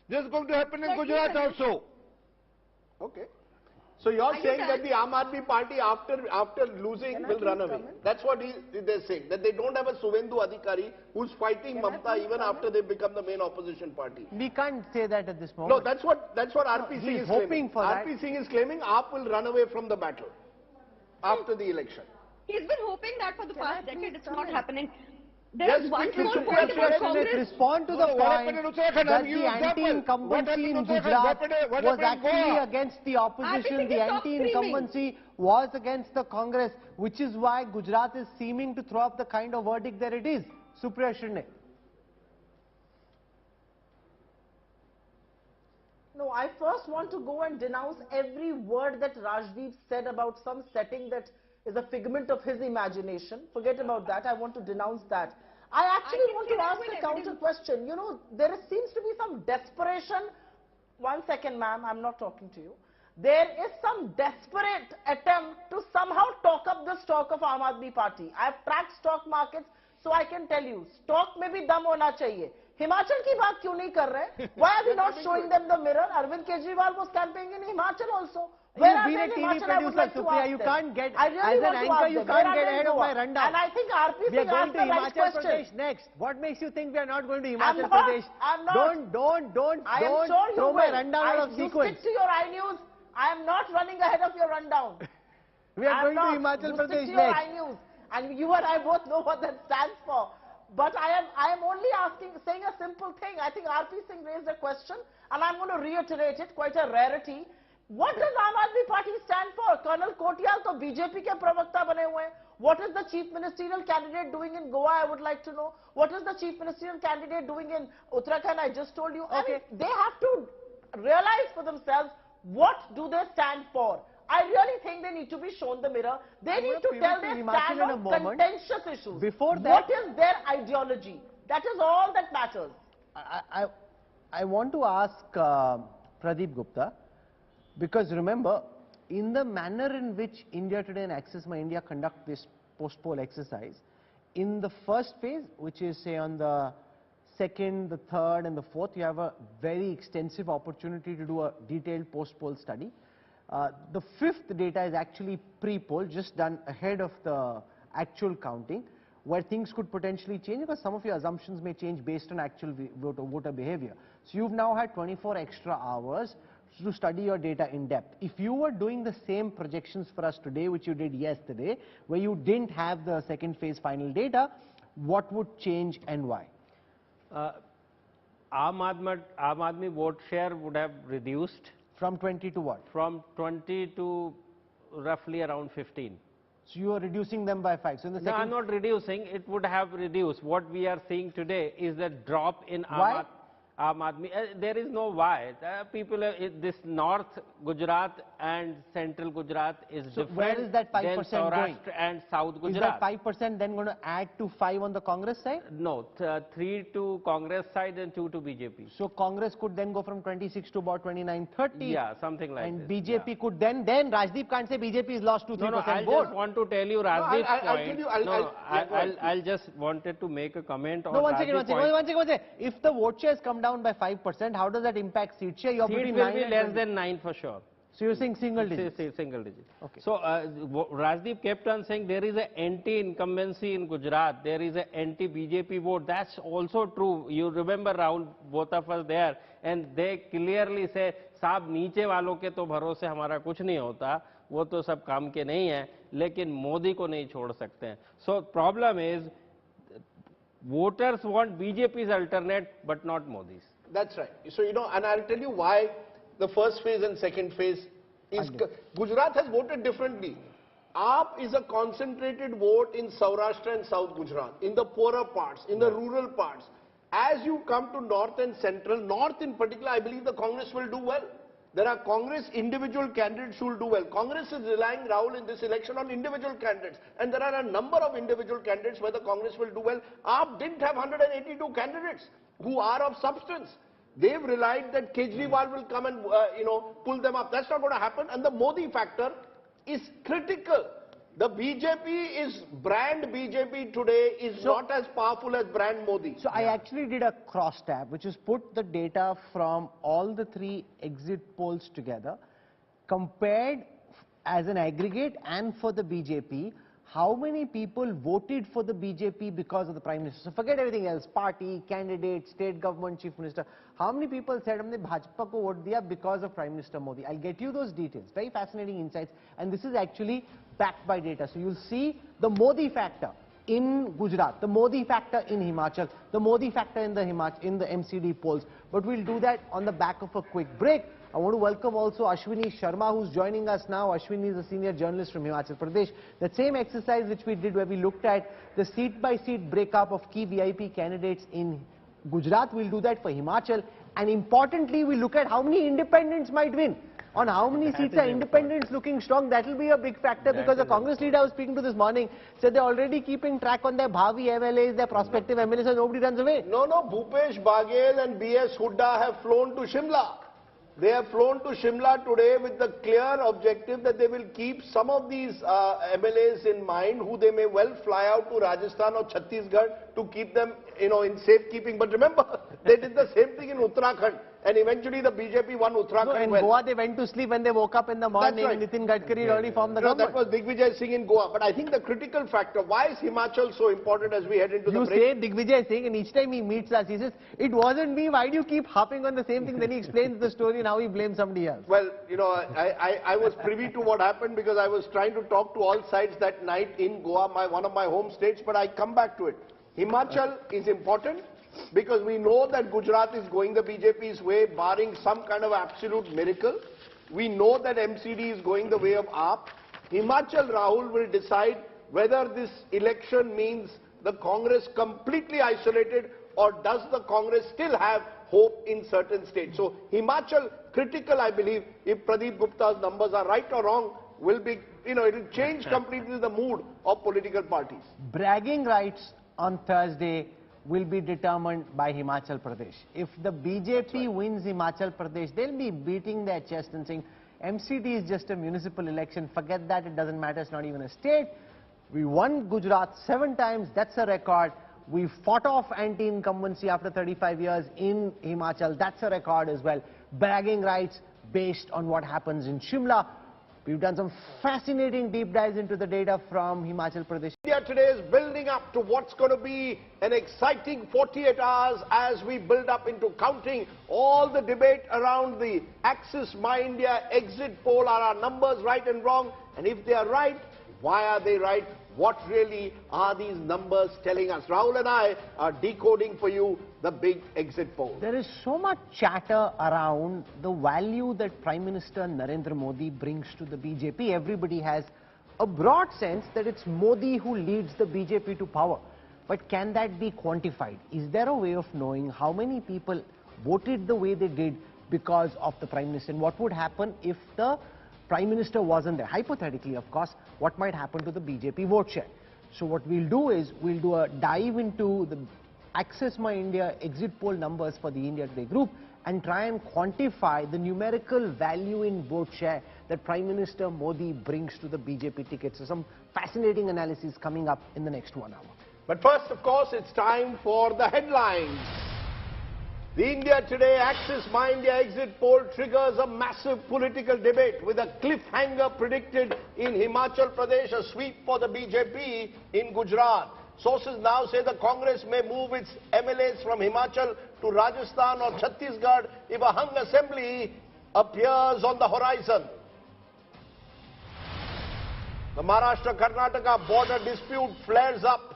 This is going to happen in Let me Gujarat finish. also. Okay. So you're you saying done? that the Aam Aadmi Party after losing Can I will please run away. come in? That's what they're saying. That they don't have a Suvendu Adhikari who's fighting Can I Mamta please even come after they become the main opposition party. We can't say that at this No, moment. that's what RP Singh he's is hoping claiming. for that. RP Singh is claiming AAP will run away from the battle after the election. He's been hoping that for the Can I past decade. please It's come not in? happening. Yes, There's one quickly, more Supriya, point about let Congress. Respond to No, the what point happened in Uttarakhand? that I'll give the you an example. What anti-incumbency happened in in Uttarakhand? Gujarat What was happened in actually Goa? against the opposition. think The you stop anti-incumbency was against the Congress, which is why Gujarat is seeming to throw up the kind of verdict that it is. Supriya Shinde. No, I first want to go and denounce every word that Rajdeep said about some setting that is a figment of his imagination. Forget about that. I want to denounce that. I actually can want say to that ask with a counter evidence. question. You know, seems to be some desperation. 1 second, ma'am, I'm not talking to you. There is some desperate attempt to somehow talk up the stock of Aam Aadmi Party. I have tracked stock markets, so I can tell you, stock mein bhi dam hona chahiye. Himachal ki baat kyun nahi kar rahe? Why are we not showing them the mirror? Arvind Kejriwal was campaigning in Himachal also. Where are You've they been in a TV Himachal? I would producer, like to Supriya. ask You them. can't get, I really as an want to anchor, ask you them. can't Where get are they in ahead of Goa? my rundown. And I think RP We are Singh going asked to the right Himachal question. Pradesh next. What makes you think we are not going to I'm Himachal not. Pradesh? I'm not. Don't I am sure you throw will. my rundown out of You sequence. stick to your iNews. I am not running ahead of your rundown. We are I'm going to not. Himachal You Pradesh stick to your next. iNews. And you and I both know what that stands for. But I am only saying a simple thing. I think RP Singh raised a question, and I'm going to reiterate it, quite a rarity. What does Aam Aadmi Party stand for? Colonel Kotial to BJP ke pravakta bane hue. What is the chief ministerial candidate doing in Goa? I would like to know. What is the chief ministerial candidate doing in Uttarakhand? I just told you. I mean, they have to realize for themselves what do they stand for. I really think they need to be shown the mirror. They need to tell their stand on contentious issues. Before that, what is their ideology? That is all that matters. I want to ask Pradeep Gupta, because remember, in the manner in which India Today and Access My India conduct this post-poll exercise, in the first phase, which is say on the second, the third and the fourth, you have a very extensive opportunity to do a detailed post-poll study. The fifth data is actually pre-poll, just done ahead of the actual counting, where things could potentially change because some of your assumptions may change based on actual voter behavior. So you've now had 24 extra hours to study your data in depth. If you were doing the same projections for us today, which you did yesterday, where you didn't have the second phase final data, what would change and why? Aam Aadmi vote share would have reduced. From 20 to what? From 20 to roughly around 15. So you are reducing them by 5. So in the No, second... I'm not reducing. It would have reduced. What we are seeing today is the drop in Why? Aam Aadmi. There is no why. People, this North Gujarat and Central Gujarat is So different where is that 5% than going? Saurashtra and South Is Gujarat. that 5% then going to add to 5 on the Congress side? No, 3 to Congress side and 2 to BJP. So Congress could then go from 26 to about 29, 30. Yeah, something like and this. BJP yeah. could then Rajdeep can't say BJP has lost 2-3% No, I vote. just want to tell you Rajdeep's I'll point. tell you, I'll just wanted to make a comment on No, one Rajdeep's second. point. If the vote shares come down by 5%, how does that impact seat share? You're Seats between will 9 be and less 20. than 9 for sure. So you're saying single digits? Single digit. Okay. So Rajdeep kept on saying there is an anti-incumbency in Gujarat. There is an anti-BJP vote. That's also true. You remember Rahul, both of us there, and they clearly say, साहब नीचे वालों के तो भरोसे हमारा कुछ नहीं होता. वो तो सब काम के नहीं है, लेकिन मोदी को नहीं छोड़ सकते हैं. So problem is voters want BJP's alternate but not Modi's. That's right. So, you know, and I'll tell you why the first phase and second phase is... Gujarat has voted differently. AAP is a concentrated vote in Saurashtra and South Gujarat, in the poorer parts, in the rural parts. As you come to North and Central, North in particular, I believe the Congress will do well. There are Congress individual candidates who will do well. Congress is relying, Rahul, in this election on individual candidates. And there are a number of individual candidates where the Congress will do well. AAP didn't have 182 candidates who are of substance. They've relied that Kejriwal will come and, pull them up. That's not going to happen. And the Modi factor is critical. The BJP is, brand BJP today is not as powerful as brand Modi. So I actually did a cross-tab, which is put the data from all the 3 exit polls together, compared as an aggregate and for the BJP, how many people voted for the BJP because of the Prime Minister. So forget everything else, party, candidate, state government, chief minister. How many people said, "Humne Bhajpa ko vote diya because of Prime Minister Modi"? I'll get you those details. Very fascinating insights. And this is actually backed by data. So you'll see the Modi factor in Gujarat, the Modi factor in Himachal, the Modi factor in the MCD polls. But we'll do that on the back of a quick break. I want to welcome also Ashwini Sharma, who's joining us now. Ashwini is a senior journalist from Himachal Pradesh. That same exercise which we did where we looked at the seat-by-seat breakup of key VIP candidates in Gujarat, we'll do that for Himachal. And importantly, we'll look at how many independents might win. On how many seats are independents looking strong, that will be a big factor, because the Congress leader I was speaking to this morning said they're already keeping track on their Bhavi MLAs, their prospective MLAs, so nobody runs away. No, Bhupesh Baghel and B.S. Hooda have flown to Shimla. They have flown to Shimla today with the clear objective that they will keep some of these MLAs in mind, who they may well fly out to Rajasthan or Chhattisgarh to keep them, in safekeeping. But remember, they did the same thing in Uttarakhand. And eventually the BJP won Uttarakhand. No, in Goa they went to sleep when they woke up in the morning. Right. Nitin Gadkari already formed the government. That was Digvijay Singh in Goa. But I think the critical factor, why is Himachal so important as we head into the break? You say Digvijay Singh, and each time he meets us, he says, "It wasn't me, why do you keep harping on the same thing?" Then he explains the story and how he blames somebody else. Well, I was privy to what happened because I was trying to talk to all sides that night in Goa, one of my home states, but I come back to it. Himachal is important, because we know that Gujarat is going the BJP's way, barring some kind of absolute miracle. We know that MCD is going the way of AAP. Himachal, Rahul, will decide whether this election means the Congress completely isolated, or does the Congress still have hope in certain states. So Himachal, critical, I believe, if Pradeep Gupta's numbers are right or wrong, will be, it will change completely the mood of political parties. Bragging rights on Thursday will be determined by Himachal Pradesh. If the BJP wins Himachal Pradesh, they'll be beating their chest and saying, MCD is just a municipal election, forget that, it doesn't matter, it's not even a state. We won Gujarat 7 times, that's a record. We fought off anti-incumbency after 35 years in Himachal, that's a record as well. Bragging rights based on what happens in Shimla. We've done some fascinating deep dives into the data from Himachal Pradesh. India today is building up to what's going to be an exciting 48 hours as we build up into counting all the debate around the Axis My India exit poll. Are our numbers right and wrong? And if they are right, why are they right? What really are these numbers telling us? Rahul and I are decoding for you the big exit poll. There is so much chatter around the value that Prime Minister Narendra Modi brings to the BJP. Everybody has a broad sense that it's Modi who leads the BJP to power. But can that be quantified? Is there a way of knowing how many people voted the way they did because of the Prime Minister? And what would happen if the Prime Minister wasn't there? Hypothetically, of course, what might happen to the BJP vote share? So what we'll do is, we'll do a dive into the Access My India exit poll numbers for the India Today group and try and quantify the numerical value in vote share that Prime Minister Modi brings to the BJP ticket. So some fascinating analysis coming up in the next 1 hour. But first, of course, it's time for the headlines. The India Today Axis My India exit poll triggers a massive political debate with a cliffhanger predicted in Himachal Pradesh, a sweep for the BJP in Gujarat. Sources now say the Congress may move its MLAs from Himachal to Rajasthan or Chhattisgarh if a hung assembly appears on the horizon. The Maharashtra-Karnataka border dispute flares up.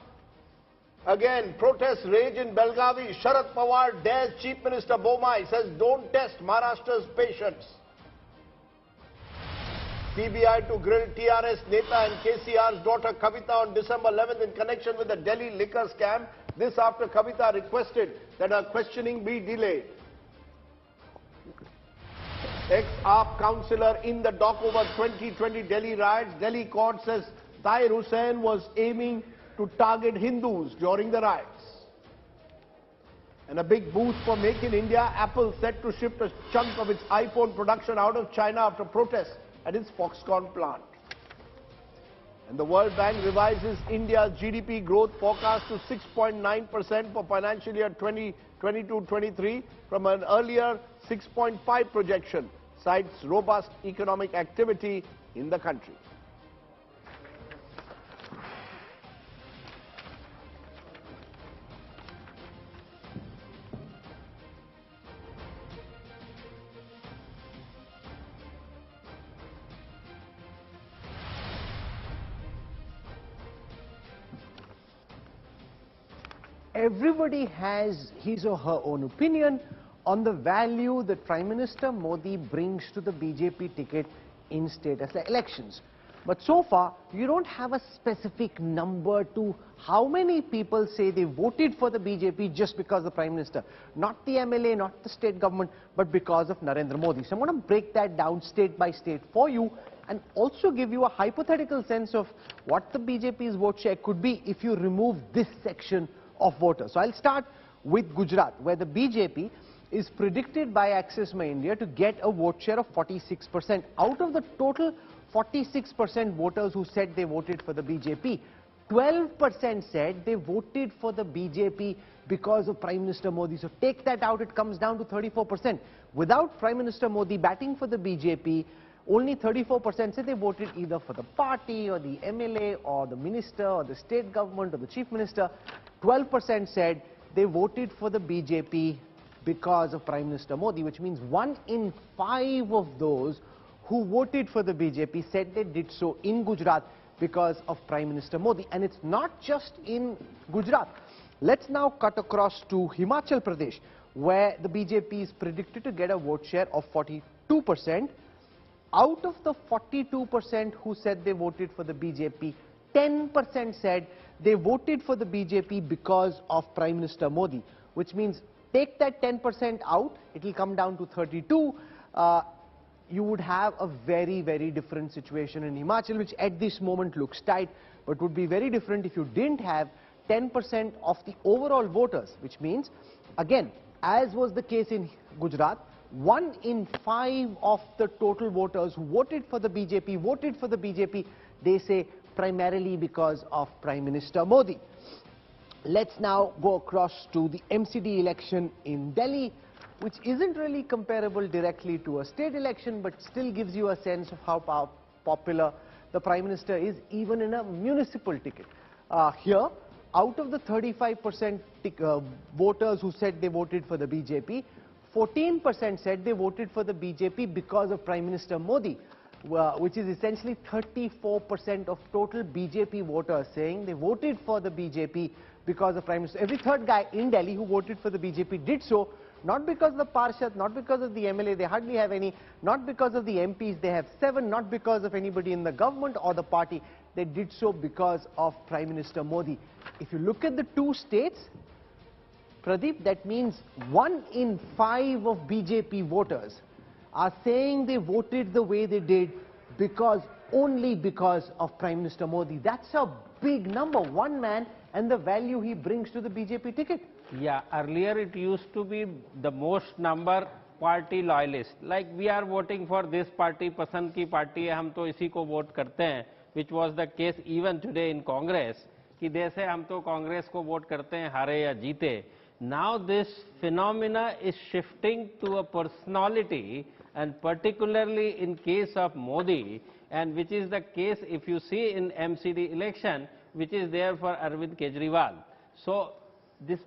Again, protests rage in Belgavi. Sharad Pawar dares Chief Minister Bomai, says don't test Maharashtra's patience. CBI to grill TRS Neta and KCR's daughter Kavita on December 11th in connection with the Delhi liquor scam. This after Kavita requested that her questioning be delayed. Ex-AAP councillor in the dock over 2020 Delhi riots. Delhi court says Tahir Hussain was aiming to target Hindus during the riots. And a big boost for Make in India. Apple set to shift a chunk of its iPhone production out of China after protests at its Foxconn plant. And the World Bank revises India's GDP growth forecast to 6.9% for financial year 2022-23 from an earlier 6.5 projection, cites robust economic activity in the country. Everybody has his or her own opinion on the value that Prime Minister Modi brings to the BJP ticket in state elections. But so far, you don't have a specific number to how many people say they voted for the BJP just because the Prime Minister, not the MLA, not the state government, but because of Narendra Modi. So I'm going to break that down state by state for you and also give you a hypothetical sense of what the BJP's vote share could be if you remove this section of voters. So I'll start with Gujarat, where the BJP is predicted by Access My India to get a vote share of 46%. Out of the total 46% voters who said they voted for the BJP, 12% said they voted for the BJP because of Prime Minister Modi. So take that out, it comes down to 34%. Without Prime Minister Modi batting for the BJP, only 34% said they voted either for the party or the MLA or the minister or the state government or the chief minister. 12% said they voted for the BJP because of Prime Minister Modi, which means 1 in 5 of those who voted for the BJP said they did so in Gujarat because of Prime Minister Modi. And it's not just in Gujarat. Let's now cut across to Himachal Pradesh, where the BJP is predicted to get a vote share of 42%. Out of the 42% who said they voted for the BJP, 10% said they voted for the BJP because of Prime Minister Modi, which means take that 10% out, it will come down to 32. You would have a very, very different situation in Himachal, which at this moment looks tight, but would be very different if you didn't have 10% of the overall voters, which means, again, as was the case in Gujarat, 1 in 5 of the total voters who voted for the BJP, they say primarily because of Prime Minister Modi. Let's now go across to the MCD election in Delhi, which isn't really comparable directly to a state election, but still gives you a sense of how popular the Prime Minister is, even in a municipal ticket. Here, out of the 35% voters who said they voted for the BJP, 14% said they voted for the BJP because of Prime Minister Modi, which is essentially 34% of total BJP voters saying they voted for the BJP because of Prime Minister. Every third guy in Delhi who voted for the BJP did so not because of the Parshad, not because of the MLA, they hardly have any, not because of the MPs, they have 7, not because of anybody in the government or the party, they did so because of Prime Minister Modi. If you look at the two states, Pradeep, that means 1 in 5 of BJP voters are saying they voted the way they did only because of Prime Minister Modi. That's a big number, one man and the value he brings to the BJP ticket. Yeah, earlier it used to be the most number party loyalist. Like we are voting for this party, pasand ki party hai, hum to isi ko vote karte hain, which was the case even today in Congress, ki jaise hum to Congress ko vote karte hain, haare ya jeete. Now this phenomena is shifting to a personality, and particularly in case of Modi, and which is the case if you see in MCD election, which is there for Arvind Kejriwal. So this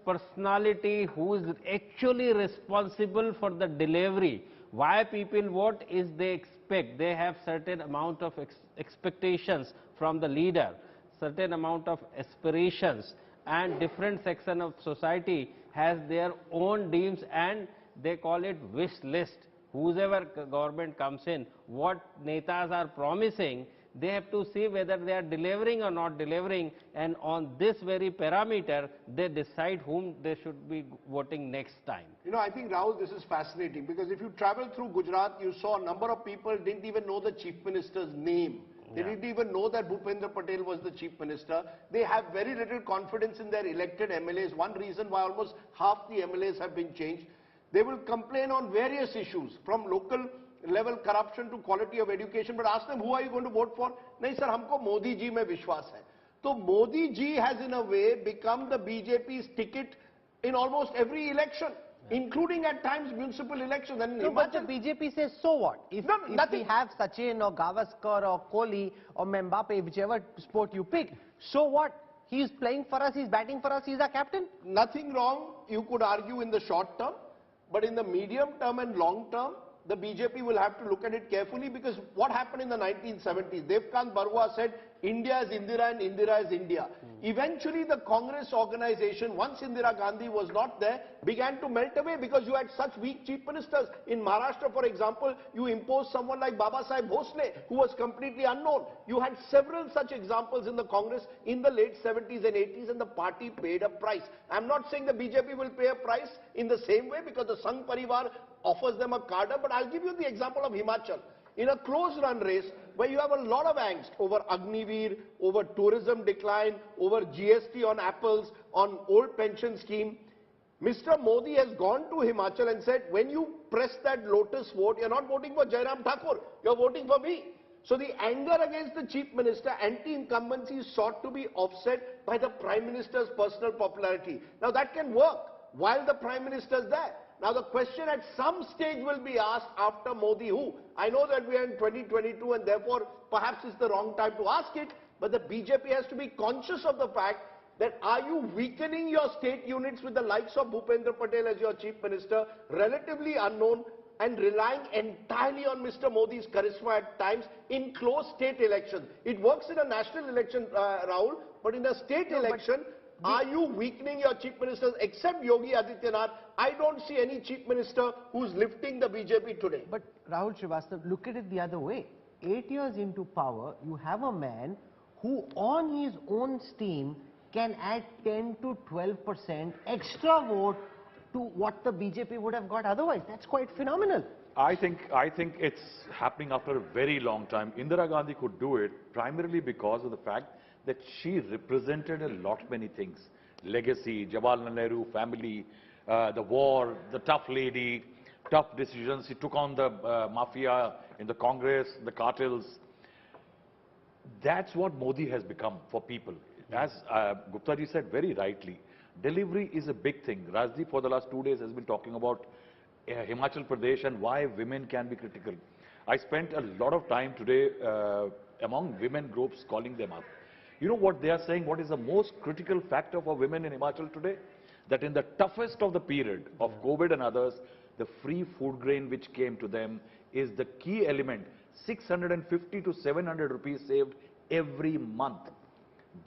personality who is actually responsible for the delivery, why people vote is they expect, they have certain amount of expectations from the leader, certain amount of aspirations, and different section of society has their own dreams and they call it wish list. Whoever government comes in, what netas are promising, they have to see whether they are delivering or not delivering, and on this very parameter, they decide whom they should be voting next time. You know, I think, Rahul, this is fascinating because if you travel through Gujarat, you saw a number of people didn't even know the Chief Minister's name. They didn't even know that Bhupendra Patel was the Chief Minister. They have very little confidence in their elected MLAs. One reason why almost half the MLAs have been changed. They will complain on various issues, from local level corruption to quality of education, but ask them, who are you going to vote for? Nahi sir, humko Modi ji mein vishwas hai. So Modi ji has in a way become the BJP's ticket in almost every election, including at times municipal elections. And no, but the BJP says, so what? If we have Sachin or Gavaskar or Kohli or Mbappe, whichever sport you pick, so what? He's playing for us, he's batting for us, he's our captain. Nothing wrong, you could argue, in the short term, but in the medium term and long term, the BJP will have to look at it carefully, because what happened in the 1970s, Devkant Barua said, India is Indira and Indira is India. Eventually the Congress organization, once Indira Gandhi was not there, began to melt away because you had such weak chief ministers. In Maharashtra, for example, you imposed someone like Babasaheb Bhosle, who was completely unknown. You had several such examples in the Congress in the late 70s and 80s, and the party paid a price. I'm not saying the BJP will pay a price in the same way because the Sangh Parivar offers them a cadre, but I'll give you the example of Himachal. In a close run race where you have a lot of angst over Agniveer, over tourism decline, over GST on apples, on old pension scheme, Mr. Modi has gone to Himachal and said, when you press that lotus vote, you're not voting for Jairam Thakur, you're voting for me. So the anger against the Chief Minister, anti-incumbency, is sought to be offset by the Prime Minister's personal popularity. Now that can work while the Prime Minister is there. Now the question at some stage will be asked after Modi who? I know that we are in 2022 and therefore perhaps it's the wrong time to ask it, but the BJP has to be conscious of the fact that are you weakening your state units with the likes of Bhupendra Patel as your Chief Minister, relatively unknown, and relying entirely on Mr. Modi's charisma at times in close state elections. It works in a national election, Rahul, but in a state election, are you weakening your chief ministers? Except Yogi Adityanath, I don't see any chief minister who's lifting the BJP today. But Rahul Srivastava, look at it the other way. 8 years into power, you have a man who on his own steam can add 10 to 12% extra vote to what the BJP would have got otherwise. That's quite phenomenal. I think it's happening after a very long time. Indira Gandhi could do it primarily because of the fact that she represented a lot many things. Legacy, Jawaharlal Nehru family, the war, the tough lady, tough decisions. She took on the mafia in the Congress, the cartels. That's what Modi has become for people. As Gupta ji said very rightly, delivery is a big thing. Rajdeep for the last 2 days has been talking about Himachal Pradesh and why women can be critical. I spent a lot of time today among women groups calling them up. You know what they are saying? What is the most critical factor for women in Himachal today? That in the toughest of the period of COVID and others, the free food grain which came to them is the key element. 650 to 700 rupees saved every month.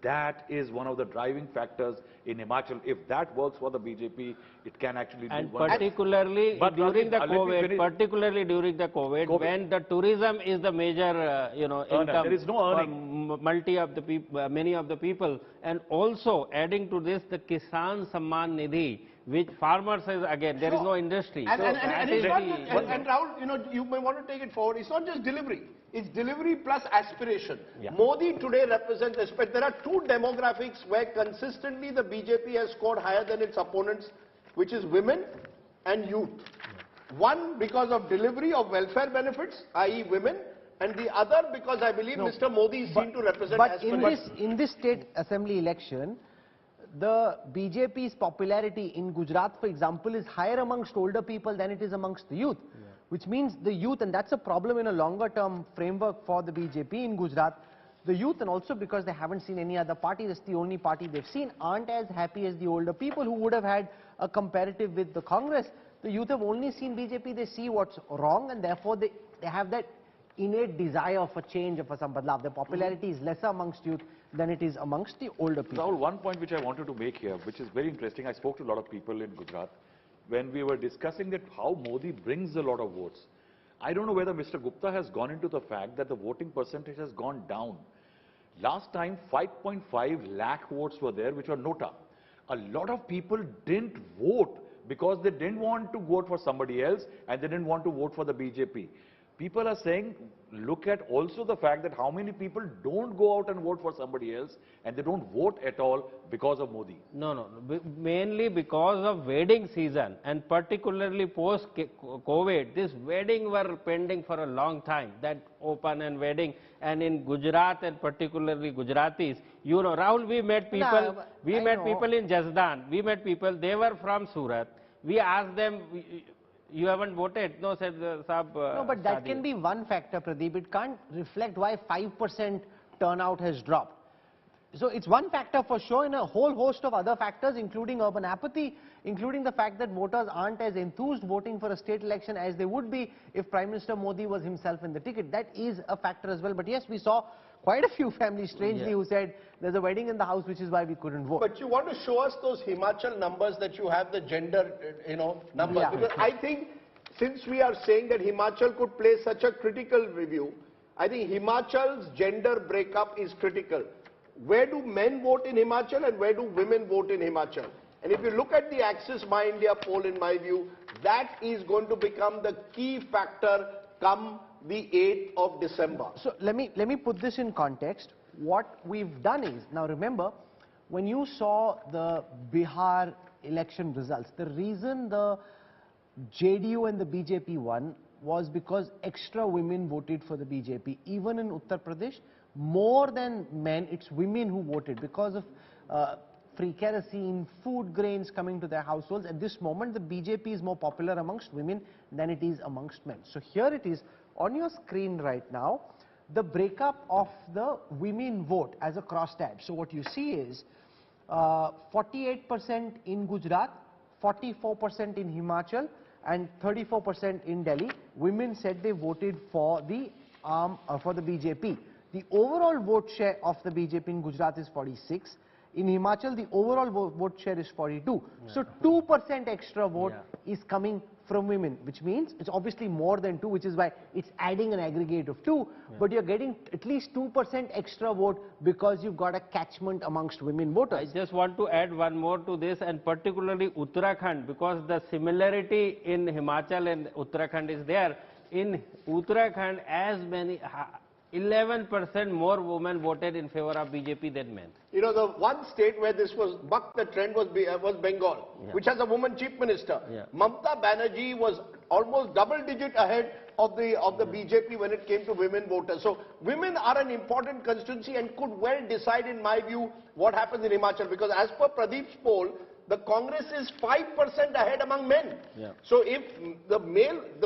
That is one of the driving factors in Himachal. If that works for the BJP, it can actually do wonders. Particularly during the COVID, when the tourism is the major, income. There is no earning. Many of the people, and also adding to this the Kisan Samman Nidhi, which farmers is again there is no industry. And Rahul, you may want to take it forward. It's not just delivery. It's delivery plus aspiration. Yeah. Modi today represents respect. There are two demographics where consistently the BJP has scored higher than its opponents, which is women and youth. One because of delivery of welfare benefits, i.e. women, and the other because I believe Mr. Modi is seen to represent aspiration. But in this state assembly election, the BJP's popularity in Gujarat, for example, is higher amongst older people than it is amongst the youth. Yeah. Which means the youth, and that's a problem in a longer term framework for the BJP in Gujarat, the youth, and also because they haven't seen any other party, that's the only party they've seen, aren't as happy as the older people who would have had a comparative with the Congress. The youth have only seen BJP, they see what's wrong, and therefore they have that innate desire for change or for some badlav. The popularity is lesser amongst youth than it is amongst the older people. Rahul, one point which I wanted to make here, which is very interesting. I spoke to a lot of people in Gujarat when we were discussing that how Modi brings a lot of votes. I don't know whether Mr. Gupta has gone into the fact that the voting percentage has gone down. Last time 5.5 lakh votes were there, which were nota. A lot of people didn't vote because they didn't want to vote for somebody else and they didn't want to vote for the BJP. People are saying, look at also the fact that how many people don't go out and vote for somebody else and they don't vote at all because of Modi. No, mainly because of wedding season, and particularly post-COVID, this wedding were pending for a long time, that open and wedding, and in Gujarat and particularly Gujaratis, you know, Rahul, we met people, people in Jasdan, we met people, they were from Surat, we asked them, you haven't voted? No, said Saab. No, but that can be one factor, Pradeep. It can't reflect why 5% turnout has dropped. So it's one factor for sure, in a whole host of other factors, including urban apathy, including the fact that voters aren't as enthused voting for a state election as they would be if Prime Minister Modi was himself in the ticket. That is a factor as well. But yes, we saw quite a few families, strangely, who said there's a wedding in the house, which is why we couldn't vote. But you want to show us those Himachal numbers that you have, the gender, numbers. Because I think since we are saying that Himachal could play such a critical review, I think Himachal's gender breakup is critical. Where do men vote in Himachal and where do women vote in Himachal? And if you look at the Axis My India poll, in my view, that is going to become the key factor come the 8th of December. So let me put this in context. What we've done is, now remember, when you saw the Bihar election results, the reason the JDU and the BJP won was because extra women voted for the BJP. Even in Uttar Pradesh, more than men, it's women who voted because of free kerosene, food grains coming to their households. At this moment, the BJP is more popular amongst women than it is amongst men. So here it is on your screen right now, the breakup of the women vote as a crosstab. So what you see is 48% in Gujarat, 44% in Himachal, and 34% in Delhi. Women said they voted for the BJP. The overall vote share of the BJP in Gujarat is 46. In Himachal, the overall vote share is 42. So 2% extra vote is coming from women, which means it's obviously more than 2, which is why it's adding an aggregate of 2. But you're getting at least 2% extra vote because you've got a catchment amongst women voters. I just want to add one more to this, and particularly Uttarakhand, because the similarity in Himachal and Uttarakhand is there. In Uttarakhand, as many 11% more women voted in favor of BJP than men. You know, the one state where this was bucked the trend was Bengal, which has a woman chief minister. Mamata Banerjee was almost double-digit ahead of the BJP when it came to women voters. So women are an important constituency and could well decide, in my view, what happens in Himachal. Because as per Pradeep's poll, the Congress is 5% ahead among men. So if the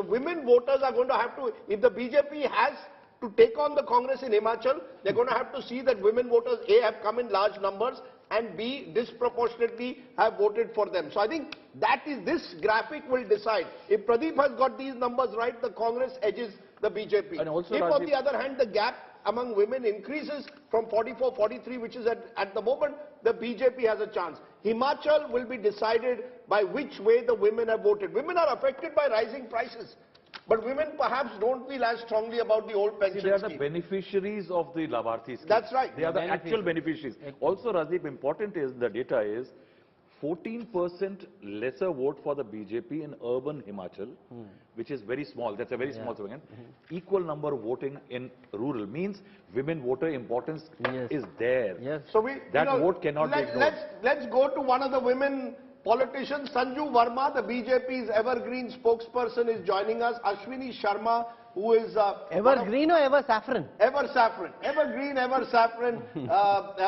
women voters are going to have to, if the BJP has to take on the Congress in Himachal, they're going to have to see that women voters, A, have come in large numbers, and B, disproportionately have voted for them. So I think this graphic will decide. If Pradeep has got these numbers right, the Congress edges the BJP. And also, if on the other hand, the gap among women increases from 44, 43, which is at the moment, the BJP has a chance. Himachal will be decided by which way the women have voted. Women are affected by rising prices. But women perhaps don't feel as strongly about the old pension scheme. They are the beneficiaries of the Labarthi scheme. That's right. They are the actual beneficiaries. Also, Rajdeep, important is the data is 14% lesser vote for the BJP in urban Himachal, which is very small. That's a very small segment. Equal number voting in rural means women voter importance is there. So that vote cannot be ignored. Let's go to one of the women politicians. Sanju Verma, the BJP's evergreen spokesperson, is joining us. Ashwini Sharma, who is... evergreen or ever saffron? Ever saffron. Evergreen, ever saffron.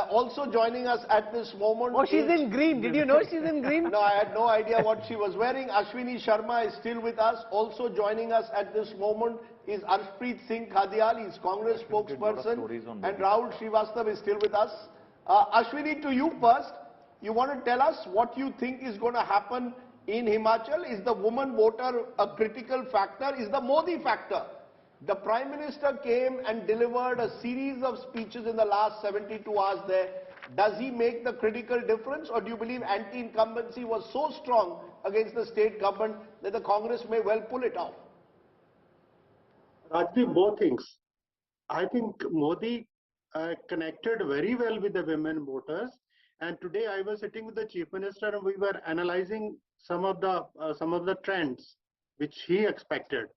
Also joining us at this moment. Oh, she's in green. Did you know she's in green? No, I had no idea what she was wearing. Ashwini Sharma is still with us. Also joining us at this moment is Arshpreet Singh Khadial. He's Congress spokesperson. And Rahul Srivastav is still with us. Ashwini, to you first. You want to tell us what you think is going to happen in Himachal? Is the woman voter a critical factor? Is the Modi factor The Prime Minister came and delivered a series of speeches in the last 72 hours there. Does he make the critical difference, or do you believe anti-incumbency was so strong against the state government that the Congress may well pull it off? Rajdeep, both things. I think Modi connected very well with the women voters. And today I was sitting with the Chief Minister and we were analyzing some of the trends which he expected.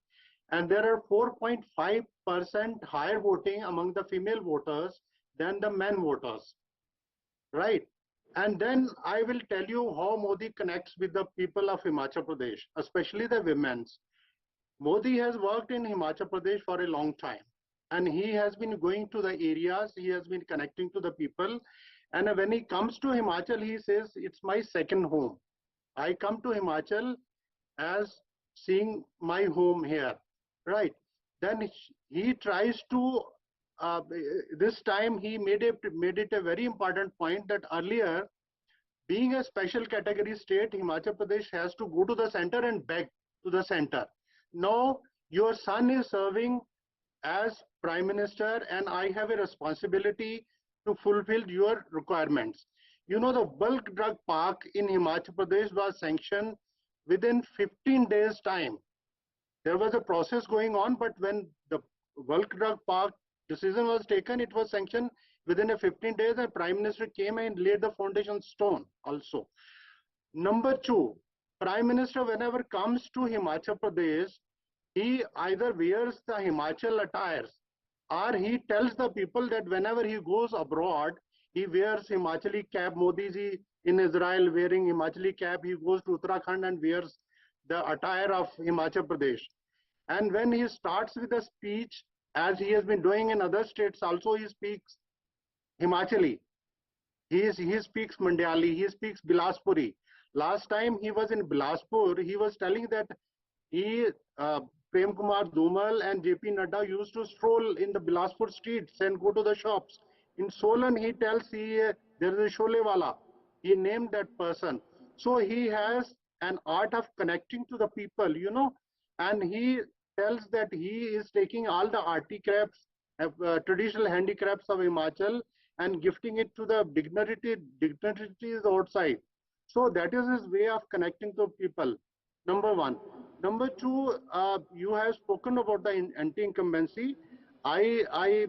And there are 4.5% higher voting among the female voters than the men voters, right? And then I will tell you how Modi connects with the people of Himachal Pradesh, especially the women's. Modi has worked in Himachal Pradesh for a long time, and he has been going to the areas, he has been connecting to the people. And when he comes to Himachal, he says, it's my second home. I come to Himachal as seeing my home here, right? Then he tries to, this time he made it a very important point that earlier, being a special category state, Himachal Pradesh has to go to the center and beg to the center. Now, your son is serving as Prime Minister and I have a responsibility to fulfill your requirements. You know, the bulk drug park in Himachal Pradesh was sanctioned within 15 days time. There was a process going on, but when the bulk drug park decision was taken, it was sanctioned within a 15 days and Prime Minister came and laid the foundation stone also. Number two, Prime Minister whenever comes to Himachal Pradesh, he either wears the Himachal attires or he tells the people that whenever he goes abroad, he wears Himachali cap. Modi ji in Israel wearing Himachali cap, he goes to Uttarakhand and wears the attire of Himachal Pradesh. And when he starts with a speech, as he has been doing in other states also, he speaks Himachali. He speaks Mandyali, he speaks Bilaspuri. Last time he was in Bilaspur, he was telling that Prem Kumar Dhumal and JP Nadda used to stroll in the Bilaspur streets and go to the shops. In Solan, he tells there is a Sholewala. He named that person. So he has an art of connecting to the people, you know, and he tells that he is taking all the articrafts, traditional handicrafts of Himachal and gifting it to the dignitaries outside. So that is his way of connecting to people, number one. Number two, you have spoken about the anti-incumbency. I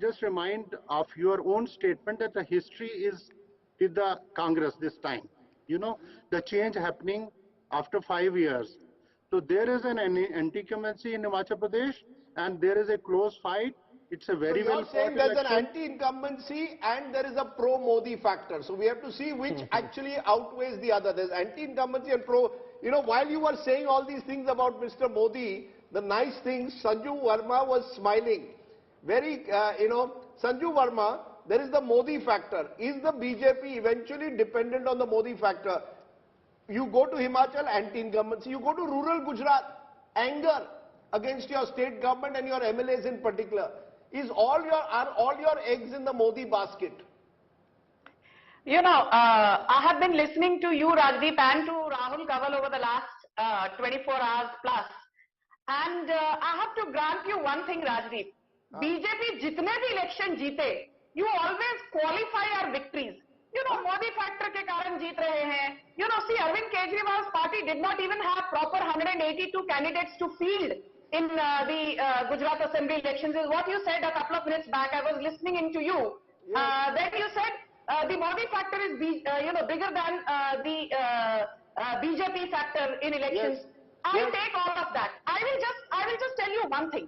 just remind of your own statement that the history is with the Congress this time. You know, the change happening after 5 years. So there is an anti-incumbency in Himachal Pradesh and there is a close fight. It's a very well fought election. There's an anti-incumbency and there is a pro-Modi factor. So we have to see which actually outweighs the other. There's anti-incumbency and pro. You know, while you were saying all these things about Mr. Modi, the nice things, Sanju Verma was smiling. Very, you know, Sanju Verma, there is the Modi factor. Is the BJP eventually dependent on the Modi factor? You go to Himachal, anti-incumbency. You go to rural Gujarat, anger against your state government and your MLAs in particular. Are all your eggs in the Modi basket? You know, I have been listening to you, Rajdeep, and to Rahul Kanwal over the last 24 hours plus. And I have to grant you one thing, Rajdeep. BJP jitne bhi election jeete, you always qualify our victories. You know, Modi factor ke karan jeet rahe hain. You know, see, Arvind Kejriwal's party did not even have proper 182 candidates to field in the Gujarat Assembly elections, is what you said a couple of minutes back. I was listening into you. Then you said the Modi factor is bigger than the BJP factor in elections. Yes. I'll take all of that. I will just tell you one thing.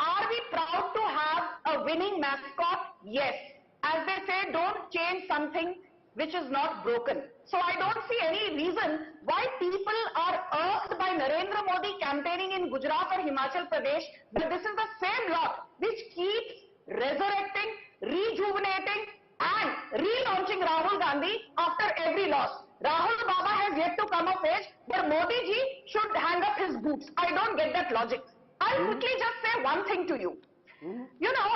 Are we proud to have a winning mascot? Yes. As they say, don't change something which is not broken. So I don't see any reason why people are urged by Narendra Modi campaigning in Gujarat or Himachal Pradesh, but this is the same lot which keeps resurrecting, rejuvenating and relaunching Rahul Gandhi after every loss. Rahul Baba has yet to come of age, but Modi ji should hang up his boots. I don't get that logic. I'll quickly just say one thing to you. You know,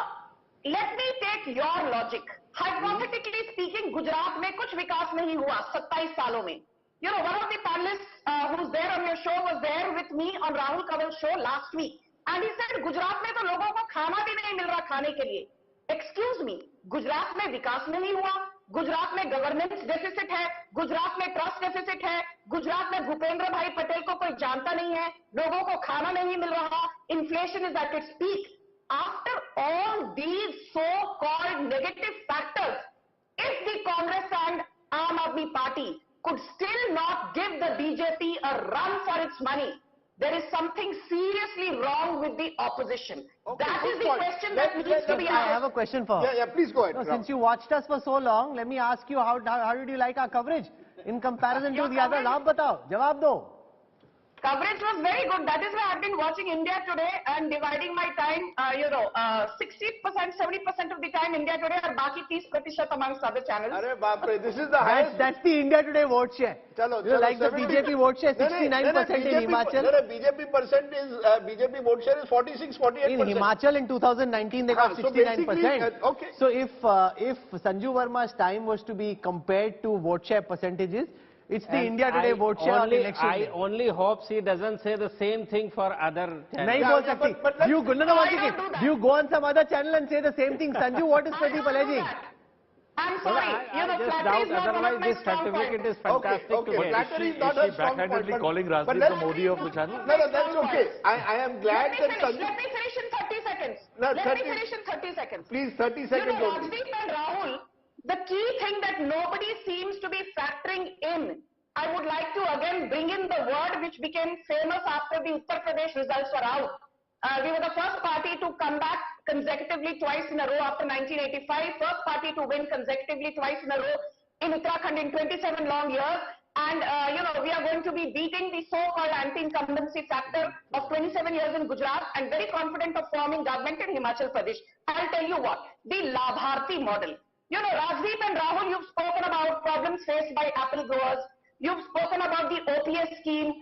let me take your logic. Hypothetically speaking, Gujarat mein kuch vikas nahi hua 27 saalon mein. You know, one of the panelists who's there on your show was there with me on Rahul Kanwal's show last week. And he said, Gujarat में तो लोगों को खाना भी नहीं मिल रहा खाने के लिए. Excuse me, गुजरात में विकास नहीं हुआ, गुजरात में गवर्नेंस डेफिसिट है, गुजरात में ट्रस्ट डेफिसिट है, गुजरात में भूपेंद्र भाई पटेल को कोई जानता नहीं है, लोगों को खाना नहीं मिल रहा, inflation is at its peak. After all these so-called negative factors, if the Congress and Aam Aadmi Party could still not give the BJP a run for its money, there is something seriously wrong with the opposition. Okay, That is good the point. question that needs to be asked. I have a question for her. Yeah, please go ahead. No, since you watched us for so long, let me ask you, how did you like our coverage in comparison to the others? Aap batao, jawab do. Coverage was very good. That is why I've been watching India Today and dividing my time, 60%, 70% of the time India Today and baki 30% amongst other channels. Arre baap re, this is the highest. That's the India Today vote share. Chalo, You like the BJP vote share, 69% in Himachal. BJP vote share is 46, 48%. In Himachal in 2019 they got 69%. Okay. So if Sanju Verma's time was to be compared to vote share percentages, it's the India Today vote share on election I day. only hope she doesn't say the same thing for other channels. Nahi bol sakti. Do you go on some other channel and say the same thing? Sanju, what is Pradeep alleging? I'm sorry. I just doubt, otherwise this certificate is fantastic. Okay. Flattery is not a strong point. Backhandedly calling Rajdeep the Modi of the channel? No, that's okay. I am glad that Sanju... Let me finish in 30 seconds. No, Let me finish in 30 seconds. Please, 30 seconds only. Rajdeep and Rahul, the key thing that nobody seems to be factoring in, I would like to again bring in the word which became famous after the Uttar Pradesh results were out. We were the first party to come back consecutively twice in a row after 1985, first party to win consecutively twice in a row in Uttarakhand in 27 long years. And, we are going to be beating the so-called anti-incumbency factor of 27 years in Gujarat and very confident of forming government in Himachal Pradesh. I'll tell you what, the Labharti model. Rajdeep and Rahul, you've spoken about problems faced by apple growers. You've spoken about the OPS scheme,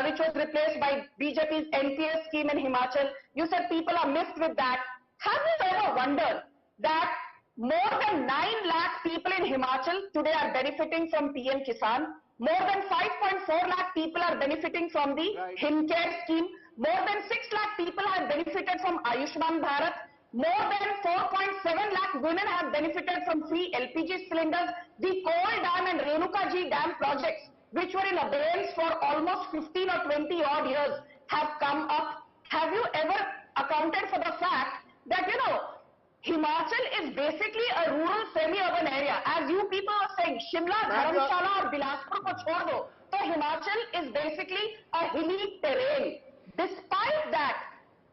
which was replaced by BJP's NPS scheme in Himachal. You said people are missed with that. Have you ever wondered that more than 9 lakh people in Himachal today are benefiting from PM Kisan? More than 5.4 lakh people are benefiting from the Himcare scheme. More than 6 lakh people have benefited from Ayushman Bharat. More than 4.7 lakh women have benefited from free LPG cylinders. The Coal Dam and Renuka-ji Dam projects, which were in abeyance for almost 15 or 20 odd years, have come up. Have you ever accounted for the fact that, Himachal is basically a rural semi-urban area? As you people are saying, Shimla, Dharamshala or Bilaspur ko chhod do. So Himachal is basically a hilly terrain. Despite that,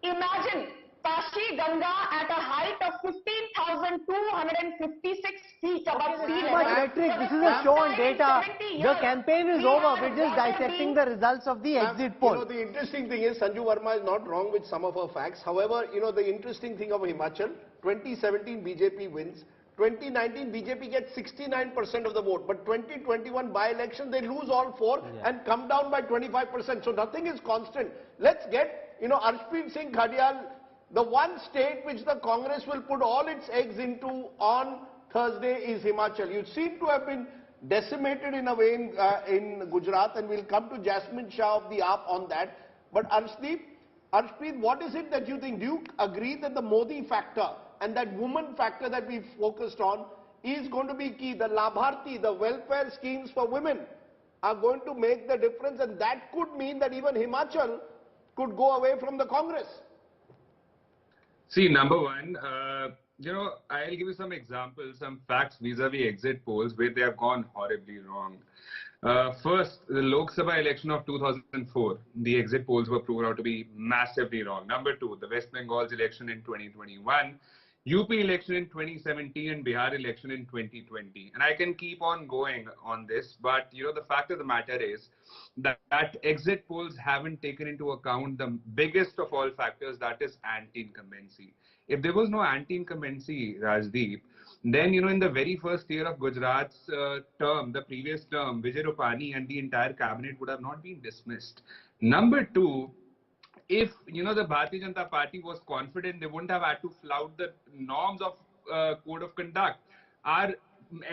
imagine Tashi Ganga at a height of 15,256 feet above sea level. Patrick, this is a show on data. The campaign is over. We're just dissecting the results of the exit poll. The interesting thing is Sanju Verma is not wrong with some of her facts. However, the interesting thing of Himachal, 2017 BJP wins. 2019 BJP gets 69% of the vote, but 2021 by-election they lose all four and come down by 25%. So nothing is constant. Let's get, Arshpreet Singh Khadial, the one state which the Congress will put all its eggs into on Thursday is Himachal. You seem to have been decimated in a way in Gujarat, and we'll come to Jasmine Shah of the AAP on that. But Arshpreet, what is it that you think? Do you agree that the Modi factor and that woman factor that we've focused on is going to be key? The Labharti, the welfare schemes for women are going to make the difference, and that could mean that even Himachal could go away from the Congress. See, number one, I'll give you some examples, some facts vis-a-vis exit polls where they have gone horribly wrong. First, the Lok Sabha election of 2004, the exit polls were proven out to be massively wrong. Number two, the West Bengal's election in 2021, UP election in 2017 and Bihar election in 2020. And I can keep on going on this, but the fact of the matter is that exit polls haven't taken into account the biggest of all factors, that is anti-incumbency. If there was no anti-incumbency, Rajdeep, then, in the very first year of Gujarat's term, the previous term, Vijay Rupani and the entire cabinet would have not been dismissed. Number two, if, the Bharatiya Janata Party was confident, they wouldn't have had to flout the norms of code of conduct. Our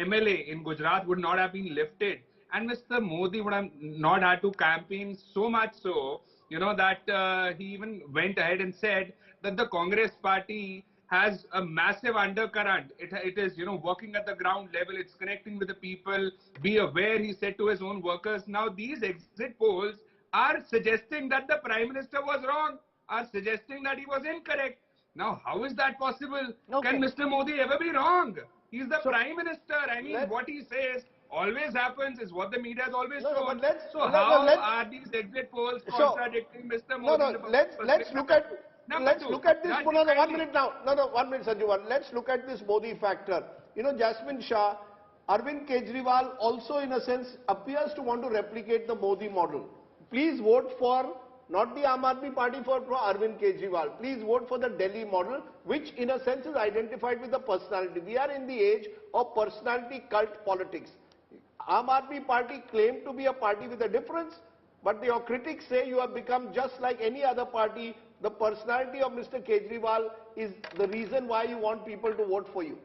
MLA in Gujarat would not have been lifted. And Mr. Modi would have not had to campaign so much so you know, that he even went ahead and said that the Congress party has a massive undercurrent. It is, you know, working at the ground level. It's connecting with the people. Be aware, he said to his own workers. Now, these exit polls are suggesting that the Prime Minister was wrong, are suggesting that he was incorrect. Now, how is that possible? Okay. Can Mr. Modi ever be wrong? He's the Prime Minister. I mean, what he says always happens, is what the media has always shown. So how are these exit polls contradicting Mr. Modi? Let's look at this. No, 1 minute now. No, 1 minute, Sanju. Let's look at this Modi factor. You know, Jasmine Shah, Arvind Kejriwal also in a sense appears to want to replicate the Modi model. Please vote for not the Aam Aadmi Party, for Arvind Kejriwal. Please vote for the Delhi model, which in a sense is identified with the personality. We are in the age of personality cult politics. Aam Aadmi Party claimed to be a party with a difference, but your critics say you have become just like any other party. The personality of Mr. Kejriwal is the reason why you want people to vote for you.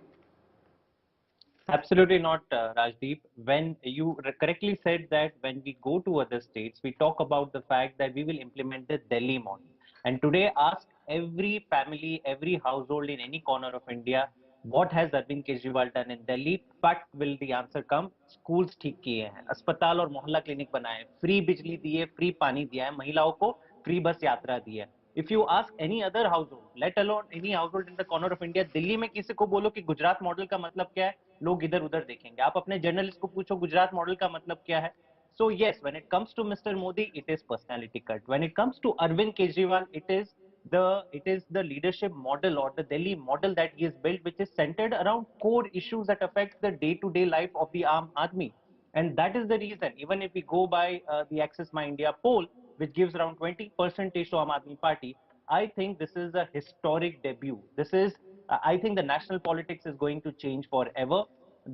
Absolutely not, Rajdeep. When you correctly said that when we go to other states, we talk about the fact that we will implement the Delhi model. And today, ask every family, every household in any corner of India, what has Arvind Kejriwal done in Delhi? But will the answer come? Schools ठीक किए हैं, अस्पताल और मोहल्ला clinic बनाए, free बिजली दिए, free पानी दिया है, महिलाओं को free बस यात्रा दी है. If you ask any other household, let alone any household in the corner of India, Delhi में किसी को बोलो कि गुजरात मॉडल का मतलब क्या है, लोग इधर उधर देखेंगे. आप अपने जर्नलिस्ट को पूछो गुजरात मॉडल का मतलब क्या है. So yes, when it comes to Mr. Modi, it is personality cult. When it comes to Arvind Kejriwal, it is the leadership model or the Delhi model that he has built, which is centered around core issues that affect the day-to-day life of the Aam Aadmi. And that is the reason, even if we go by the Access My India poll, which gives around 20% to Aam Aadmi Party, I think this is a historic debut. This is, I think the national politics is going to change forever.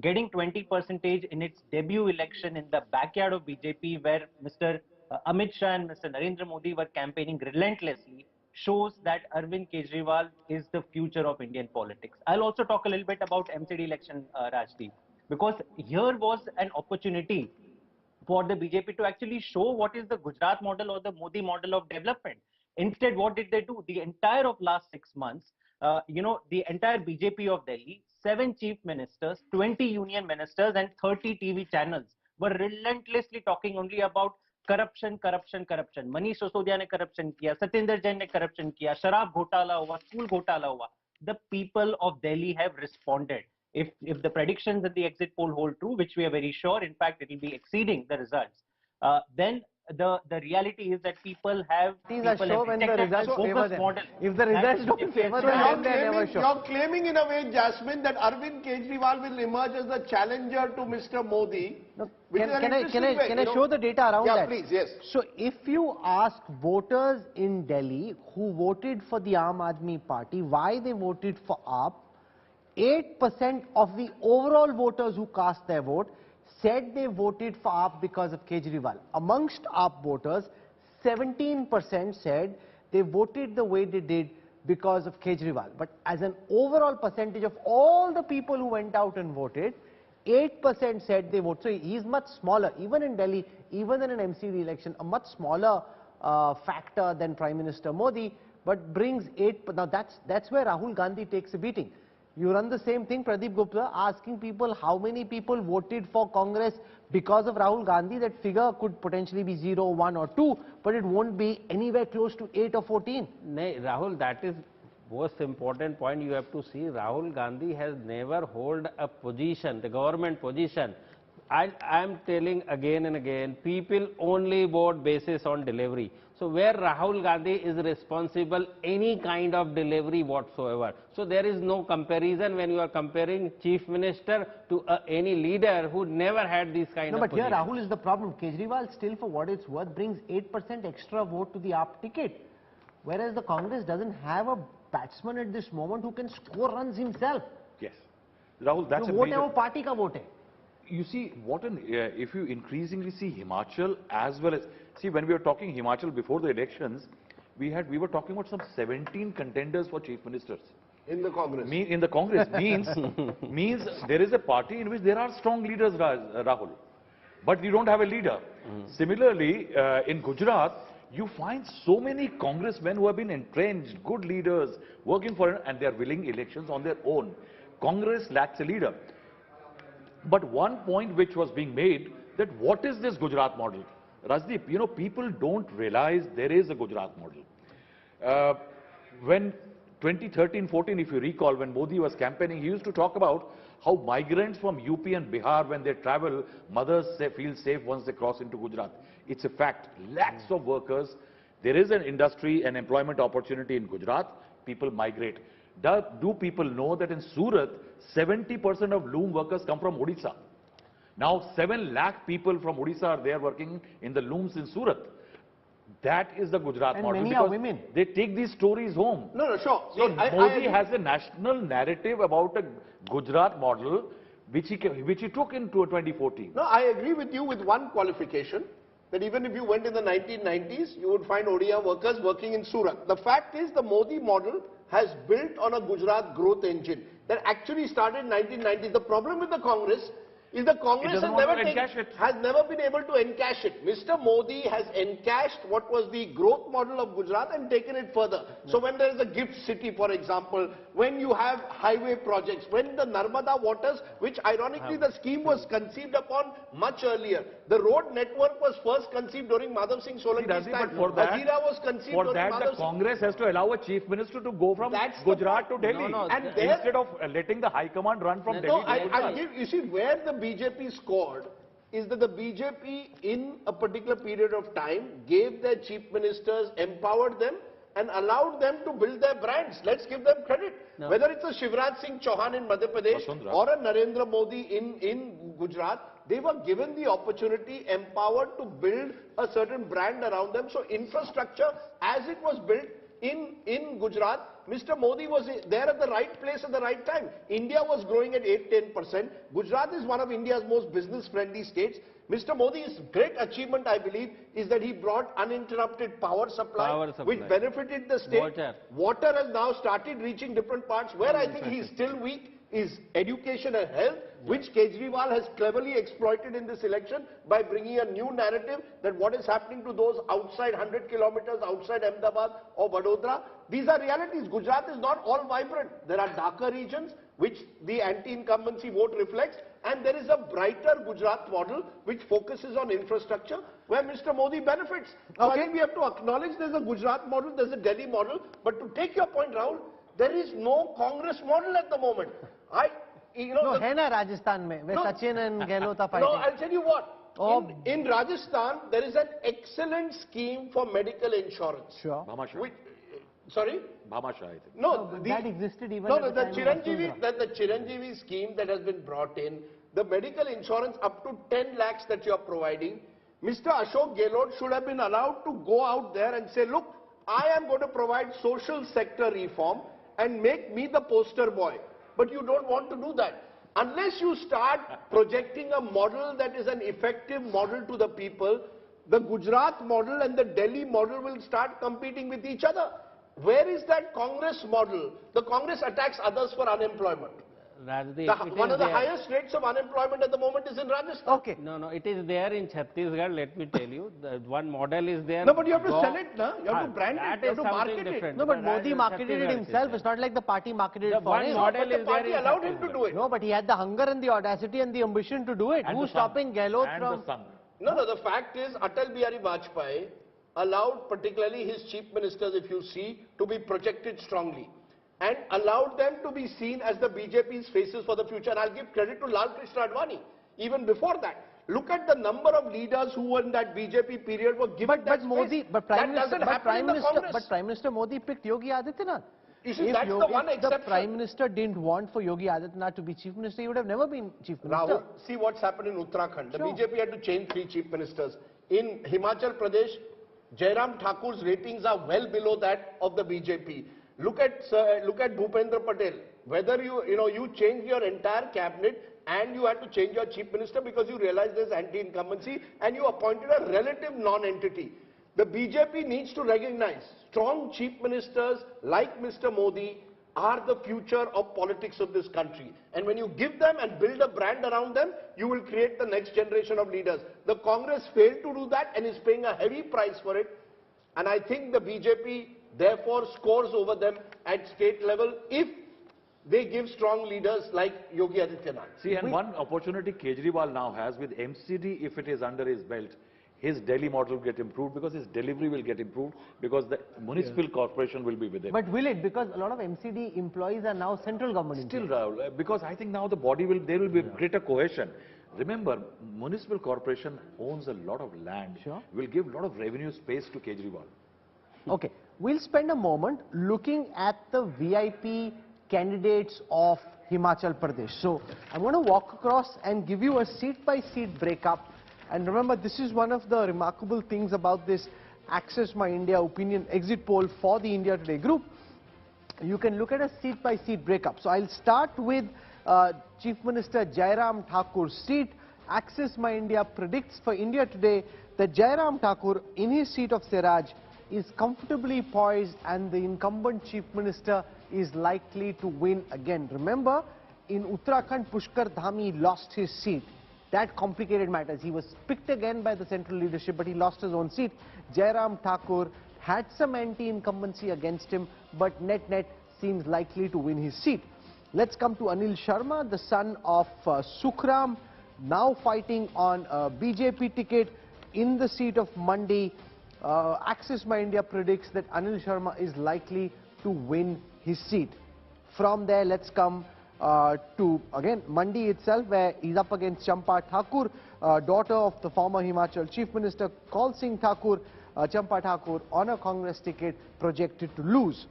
Getting 20% in its debut election in the backyard of BJP, where Mr. Amit Shah and Mr. Narendra Modi were campaigning relentlessly, shows that Arvind Kejriwal is the future of Indian politics. I'll also talk a little bit about MCD election, Rajdeep, because here was an opportunity for the BJP to actually show what is the Gujarat model or the Modi model of development. Instead, what did they do? The entire of last 6 months, the entire BJP of Delhi, 7 chief ministers, 20 union ministers and 30 TV channels were relentlessly talking only about corruption, corruption, corruption. Manish Sosodia ne corruption kiya, Satinder Jain ne corruption kiya, Sharab ghotala hua, school ghotala hua. The people of Delhi have responded. If the predictions at the exit poll hold true, which we are very sure, in fact, it will be exceeding the results, then the reality is that people have when the results favor them. If the results don't favor them, they never show. You're claiming in a way, Jasmine, that Arvind Kejriwal will emerge as the challenger to Mr. Modi. No, can I show the data around that? Yeah, please, yes. So if you ask voters in Delhi who voted for the Aam Aadmi Party, why they voted for AAP, 8% of the overall voters who cast their vote said they voted for AAP because of Kejriwal. Amongst AAP voters, 17% said they voted the way they did because of Kejriwal. But as an overall percentage of all the people who went out and voted, 8% said they voted. So he's much smaller, even in Delhi, even in an MCD election, a much smaller factor than Prime Minister Modi, but brings 8. Now that's where Rahul Gandhi takes a beating. You run the same thing, Pradeep Gupta, asking people how many people voted for Congress because of Rahul Gandhi. That figure could potentially be 0, 1 or 2, but it won't be anywhere close to 8 or 14. No, Rahul, that is most important point you have to see. Rahul Gandhi has never held a position, the government position. I am telling again and again, people only vote basis on delivery. So where Rahul Gandhi is responsible any kind of delivery whatsoever. So there is no comparison when you are comparing chief minister to any leader who never had this kind of position. No, but here Rahul is the problem. Kejriwal still, for what it's worth, brings 8% extra vote to the AAP ticket. Whereas the Congress doesn't have a batsman at this moment who can score runs himself. Yes. Rahul, that's so a major... vote party ka vote hai. You see, if you increasingly see Himachal as well as... See, when we were talking Himachal before the elections, we were talking about some 17 contenders for chief ministers. In the Congress? In the Congress means there is a party in which there are strong leaders, Rahul. But you don't have a leader. Similarly, in Gujarat, you find so many congressmen who have been entrenched, good leaders, working for it, and they are winning elections on their own. Congress lacks a leader. But one point which was being made, that what is this Gujarat model? Rajdeep, you know, people don't realize there is a Gujarat model. When 2013-14, if you recall, when Modi was campaigning, he used to talk about how migrants from UP and Bihar, when they travel, mothers feel safe once they cross into Gujarat. It's a fact. Lakhs of workers. There is an industry and employment opportunity in Gujarat. People migrate. Do people know that in Surat, 70% of loom workers come from Odisha? Now, 7 lakh people from Odisha are there working in the looms in Surat. That is the Gujarat and model. Many are women. They take these stories home. No, sure. So Modi has a national narrative about a Gujarat model which he took in 2014. No, I agree with you with one qualification, that even if you went in the 1990s, you would find Odia workers working in Surat. The fact is the Modi model has built on a Gujarat growth engine that actually started in 1990s. The problem with the Congress is the Congress has never been able to encash it. Mr. Modi has encashed what was the growth model of Gujarat and taken it further. So when there is a gift city, for example, when you have highway projects, when the Narmada waters, which ironically the scheme was conceived upon much earlier. The road network was first conceived during Madhav Singh Solanki's time. For that, Hazira was conceived for during that Madhav the Congress has to allow a chief minister to go from Gujarat to Delhi. Instead of letting the high command run from Delhi to Gujarat. You see, where the BJP scored is that the BJP in a particular period of time gave their chief ministers, empowered them and allowed them to build their brands. Let's give them credit. No. Whether it's a Shivraj Singh Chauhan in Madhya Pradesh or a Narendra Modi in Gujarat, they were given the opportunity, empowered to build a certain brand around them. So infrastructure, as it was built in Gujarat, Mr. Modi was there at the right place at the right time. India was growing at 8-10%. Gujarat is one of India's most business-friendly states. Mr. Modi's great achievement, I believe, is that he brought uninterrupted power supply, which benefited the state. Water has now started reaching different parts. Where I think he is still weak is education and health, which Kejriwal has cleverly exploited in this election by bringing a new narrative that what is happening to those outside 100 kilometers outside Ahmedabad or Vadodara. These are realities. Gujarat is not all vibrant. There are darker regions which the anti-incumbency vote reflects, and there is a brighter Gujarat model which focuses on infrastructure where Mr. Modi benefits. So I think we have to acknowledge there's a Gujarat model, there's a Delhi model, but to take your point, Rahul, there is no Congress model at the moment. No, hai na Rajasthan mein, where Sachin and Gehlot are fighting. No, I'll tell you what. In Rajasthan, there is an excellent scheme for medical insurance. Sure. Sorry? Bhamasha, I think. No, that existed even at the Chiranjeevi scheme that has been brought in, the medical insurance up to 10 lakhs that you are providing, Mr. Ashok Gehlot should have been allowed to go out there and say, look, I am going to provide social sector reform and make me the poster boy. But you don't want to do that. Unless you start projecting a model that is an effective model to the people, the Gujarat model and the Delhi model will start competing with each other. Where is that Congress model? The Congress attacks others for unemployment. One of the highest rates of unemployment at the moment is in Rajasthan. Okay. No, it is there in Chhattisgarh, let me tell you. The one model is there. No, but you have to sell it, no? You have to brand it, you have to market it. No, but Modi marketed it himself. It's not like the party marketed it for him. The party allowed him to do it. No, but he had the hunger and the audacity and the ambition to do it. Who's stopping Gehlot from... No, the fact is Atal Bihari Vajpayee allowed particularly his chief ministers, if you see, to be projected strongly, and allowed them to be seen as the BJP's faces for the future. And I'll give credit to Lal Krishna Advani. Even before that, look at the number of leaders who were in that BJP period were given that space. But Prime Minister Modi picked Yogi Adityanath. You see, that's the one exception. If the Prime Minister didn't want for Yogi Adityanath to be Chief Minister, he would have never been Chief Minister. Rahul, see what's happened in Uttarakhand. The BJP had to change 3 Chief Ministers. In Himachal Pradesh, Jairam Thakur's ratings are well below that of the BJP. Look at Bhupendra Patel. Whether you change your entire cabinet and you had to change your chief minister because you realize there's anti-incumbency and you appointed a relative non-entity. The BJP needs to recognize strong chief ministers like Mr. Modi are the future of politics of this country. And when you give them and build a brand around them, you will create the next generation of leaders. The Congress failed to do that and is paying a heavy price for it. And I think the BJP therefore scores over them at state level if they give strong leaders like Yogi Adityanath. See, and one opportunity Kejriwal now has with MCD, if it is under his belt, his Delhi model will get improved because his delivery will get improved because the municipal corporation will be with him. But will it? Because a lot of MCD employees are now central government Still, employees. Rahul, because I think now the body will, there will be greater cohesion. Remember, municipal corporation owns a lot of land. Sure. Will give a lot of revenue space to Kejriwal. Okay, we'll spend a moment looking at the VIP candidates of Himachal Pradesh. So I'm going to walk across and give you a seat-by-seat breakup. And remember, this is one of the remarkable things about this Access My India opinion exit poll for the India Today group. You can look at a seat-by-seat breakup. So I'll start with Chief Minister Jairam Thakur's seat. Access My India predicts for India Today that Jairam Thakur, in his seat of Siraj, is comfortably poised and the incumbent Chief Minister is likely to win again. Remember, in Uttarakhand, Pushkar Dhami lost his seat. That complicated matters. He was picked again by the central leadership, but he lost his own seat. Jairam Thakur had some anti-incumbency against him, but net-net seems likely to win his seat. Let's come to Anil Sharma, the son of Sukhram, now fighting on a BJP ticket in the seat of Mandi. Access My India predicts that Anil Sharma is likely to win his seat. From there, let's come to, again, Mandi itself, where he's up against Champa Thakur, daughter of the former Himachal Chief Minister Kal Singh Thakur. Champa Thakur on a Congress ticket projected to lose.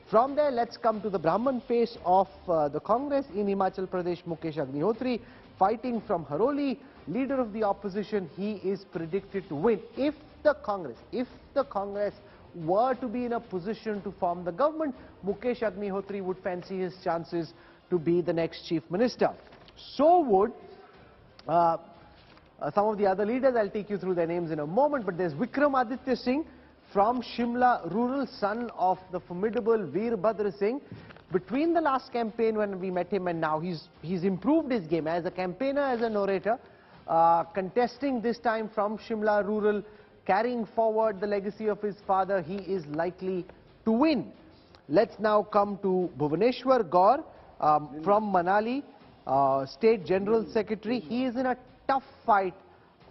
From there, let's come to the Brahman face of the Congress in Himachal Pradesh, Mukesh Agnihotri, fighting from Haroli, leader of the opposition. He is predicted to win. If the Congress were to be in a position to form the government, Mukesh Agnihotri would fancy his chances to be the next Chief Minister. So would some of the other leaders. I'll take you through their names in a moment, but there's Vikramaditya Singh from Shimla rural, son of the formidable Veerbhadra Singh. Between the last campaign when we met him and now, he's improved his game as a campaigner, as a narrator, contesting this time from Shimla rural, carrying forward the legacy of his father. He is likely to win. Let's now come to Bhuvaneshwar Gaur from Manali, State General Secretary. He is in a tough fight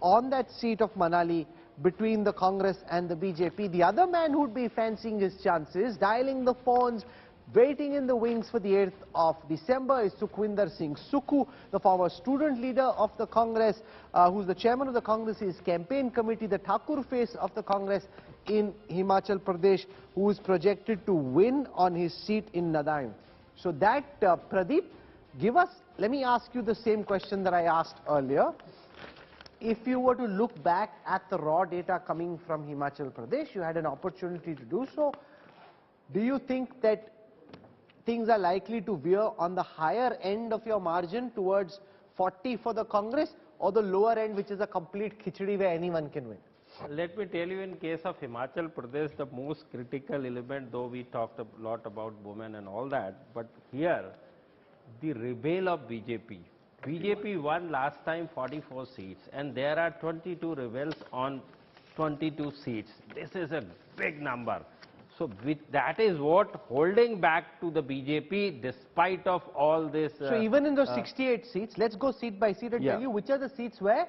on that seat of Manali between the Congress and the BJP. The other man who would be fancying his chances, dialing the phones, waiting in the wings for the 8th of December is Sukhwinder Singh Sukhu, the former student leader of the Congress, who's the chairman of the Congress's campaign committee, the Thakur face of the Congress in Himachal Pradesh, who is projected to win on his seat in Nadaim. So that, Pradeep, let me ask you the same question that I asked earlier. If you were to look back at the raw data coming from Himachal Pradesh, you had an opportunity to do so. Do you think that things are likely to veer on the higher end of your margin towards 40 for the Congress, or the lower end, which is a complete khichdi where anyone can win? Let me tell you, in case of Himachal Pradesh, the most critical element, though we talked a lot about women and all that, but here, the rebel of BJP. BJP won last time 44 seats, and there are 22 rebels on 22 seats. This is a big number. So that is what holding back to the BJP despite of all this. So even in those 68 seats, let's go seat by seat and tell you which are the seats where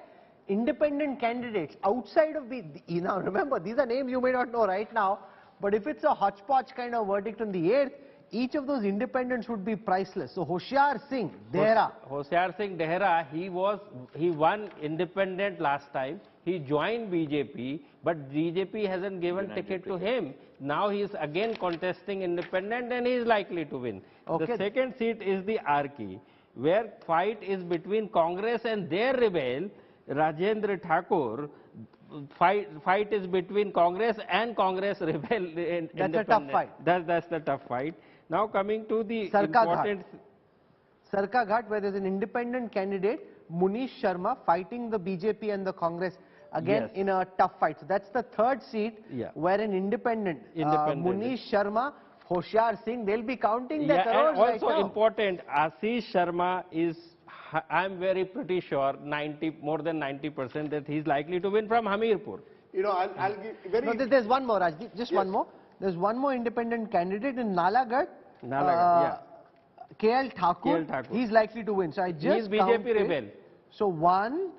independent candidates outside of now remember, these are names you may not know right now, but if it's a hodgepodge kind of verdict on the 8th, each of those independents would be priceless. So Hoshiar Singh Dehra. Hoshiar Singh Dehra, he won independent last time. He joined BJP, but BJP hasn't given ticket to him. Now he is again contesting independent and he is likely to win. Okay. The second seat is the Arki, where fight is between Congress and their rebel, Rajendra Thakur. Fight is between Congress and Congress rebel. That's a tough fight. That's the tough fight. Now coming to the Sarkaghat, where there's an independent candidate, Munish Sharma, fighting the BJP and the Congress again in a tough fight. So that's the third seat where an independent Munish Sharma, Hoshiar Singh, they'll be counting their crores and also right now. Important, Ashish Sharma is, I'm very pretty sure, more than 90% that he's likely to win from Hamirpur. you know, I'll give very... No, there's one more, Rajdeep, just one more. There's one more independent candidate in Nalagarh. KL Thakur. He's likely to win. So I just He's BJP rebel. So 1,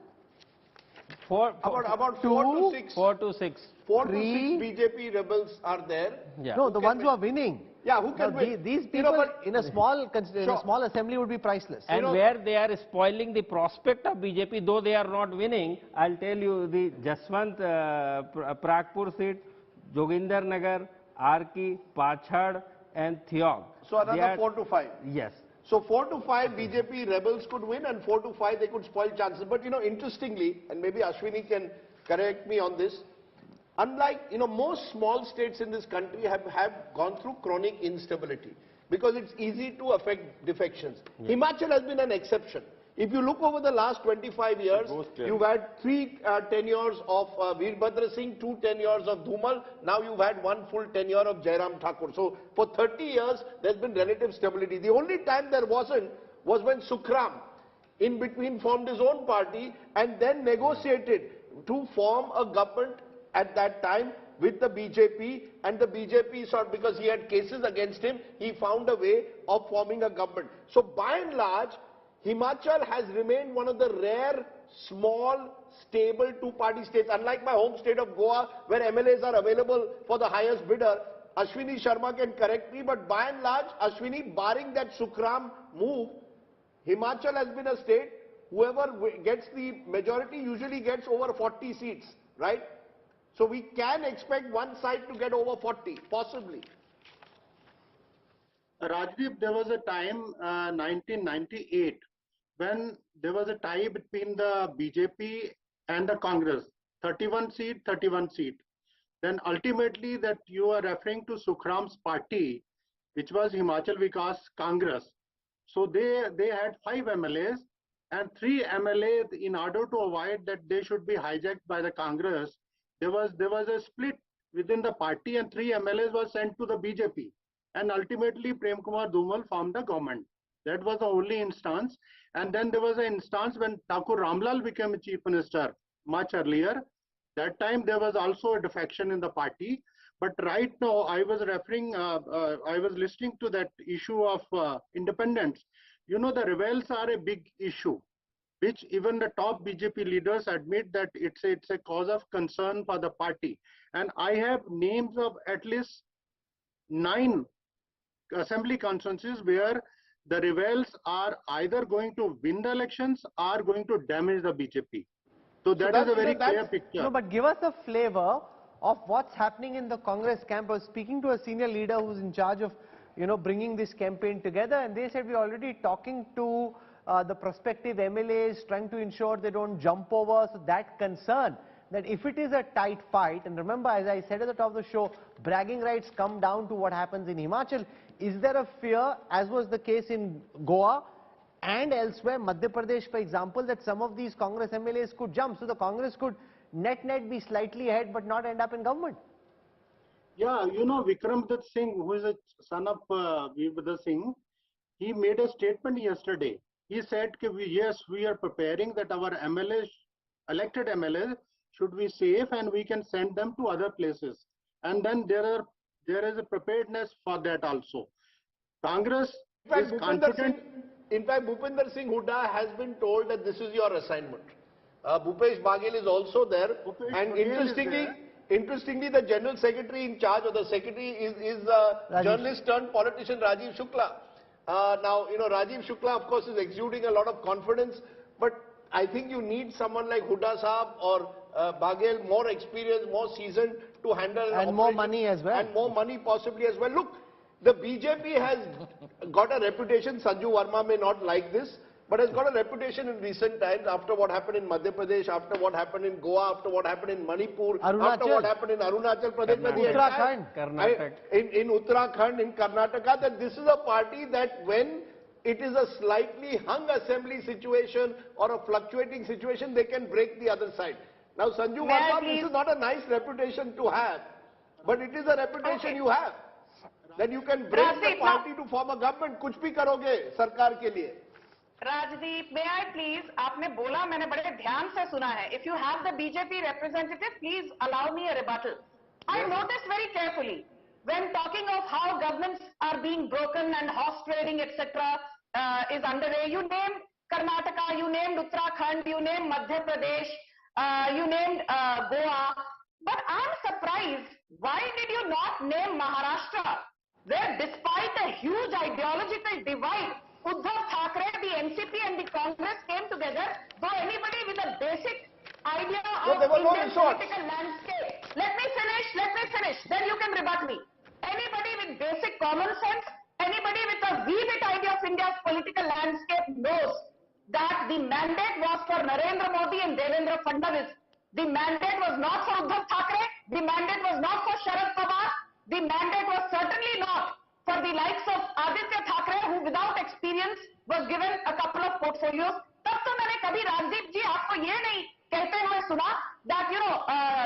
about 2, 4 to 6. 4 to 6. 4 to 6 BJP rebels are there. Yeah. No, the ones who are winning. Yeah, who can win? These people in a small assembly would be priceless. And where they are spoiling the prospect of BJP, though they are not winning, I'll tell you the Jaswant Pragpur seat, Joginder Nagar, Arki, Pachhad and Thiog. So another 4 to 5. Yes. So 4 to 5 BJP rebels could win and 4 to 5 they could spoil chances. But you know, interestingly, and maybe Ashwini can correct me on this, unlike, you know, most small states in this country have gone through chronic instability because it's easy to affect defections. Yeah. Himachal has been an exception. If you look over the last 25 years, you've had 3 tenures of Veerbhadra Singh, 2 tenures of Dhumal, now you've had 1 full tenure of Jairam Thakur. So for 30 years, there's been relative stability. The only time there wasn't was when Sukhram, in between, formed his own party and then negotiated to form a government at that time with the BJP, and the BJP sort, because he had cases against him, he found a way of forming a government. So by and large, Himachal has remained one of the rare, small, stable two-party states. Unlike my home state of Goa, where MLAs are available for the highest bidder, Ashwini Sharma can correct me, but by and large, Ashwini, barring that Sukhram move, Himachal has been a state, whoever gets the majority usually gets over 40 seats, right? So we can expect one side to get over 40, possibly. Rajdeep, there was a time, 1998, when there was a tie between the BJP and the Congress, 31 seat, 31 seat. Then ultimately that you are referring to Sukhram's party, which was Himachal Vikas Congress. So they had 5 MLAs and 3 MLAs, in order to avoid that they should be hijacked by the Congress. There was a split within the party and 3 MLAs were sent to the BJP. And ultimately Prem Kumar Dhumal formed the government. That was the only instance. And then there was an instance when Thakur Ramlal became chief minister much earlier. That time there was also a defection in the party. But right now I was listening to that issue of independence. You know, the rebels are a big issue, which even the top BJP leaders admit that it's a cause of concern for the party. And I have names of at least 9 assembly constituencies where the rebels are either going to win the elections or going to damage the BJP. So that is a very clear picture. No, but give us a flavor of what's happening in the Congress camp. I was speaking to a senior leader who's in charge of, you know, bringing this campaign together, and they said we're already talking to the prospective MLAs, trying to ensure they don't jump over. So that concern that if it is a tight fight, and remember, as I said at the top of the show, bragging rights come down to what happens in Himachal. Is there a fear, as was the case in Goa and elsewhere, Madhya Pradesh, for example, that some of these Congress MLAs could jump? So the Congress could net be slightly ahead but not end up in government. Yeah, you know, Vikramdutt Singh, who is a son of Veerbhadra Singh, he made a statement yesterday. He said, yes, we are preparing that our MLAs, elected MLAs, should be safe and we can send them to other places. And then there is a preparedness for that also. Congress is confident. In fact, Bhupinder Singh Hooda has been told that this is your assignment. Bhupesh Baghel is also there. And interestingly, the General Secretary in charge, or the Secretary, is journalist turned politician Rajiv Shukla. Now, you know, Rajiv Shukla, of course, is exuding a lot of confidence, but I think you need someone like Hooda Saab or Baghel, more experienced, more seasoned to handle. And more money as well. And more money possibly as well. Look, the BJP has got a reputation, Sanju Verma may not like this, but has got a reputation in recent times, after what happened in Madhya Pradesh, after what happened in Goa, after what happened in Manipur, after what happened in Arunachal Pradesh, in Uttarakhand, in Karnataka, that this is a party that when it is a slightly hung assembly situation or a fluctuating situation, they can break the other side. Now, Sanju Verma, this is not a nice reputation to have, but it is a reputation you have. That you can break the party to form a government. Kuch bhi karoge sarkar ke liye. Rajdeep, may I please, आपने बोला मैंने बड़े ध्यान से सुना है. If you have the BJP representative, please allow me a rebuttal. I noticed very carefully when talking of how governments are being broken and horse trading, etc. Is underway. You named Karnataka, you named Uttarakhand, you named Madhya Pradesh, you named Goa. But I'm surprised, why did you not name Maharashtra, where despite a huge ideological divide, Uddhav Thackeray, the NCP and the Congress came together, though anybody with a basic idea of Indian political landscape. Let me finish, then you can rebut me. Anybody with basic common sense, anybody with a wee bit idea of India's political landscape knows that the mandate was for Narendra Modi and Devendra Fadnavis. The mandate was not for Uddhav Thackeray, the mandate was not for Sharad Pawar, the mandate was certainly not for the likes of Aditya Thackeray, who without experience was given a couple of portfolios. तब तो मैंने कभी राजदीप जी आपको ये नहीं कहते हुए सुना that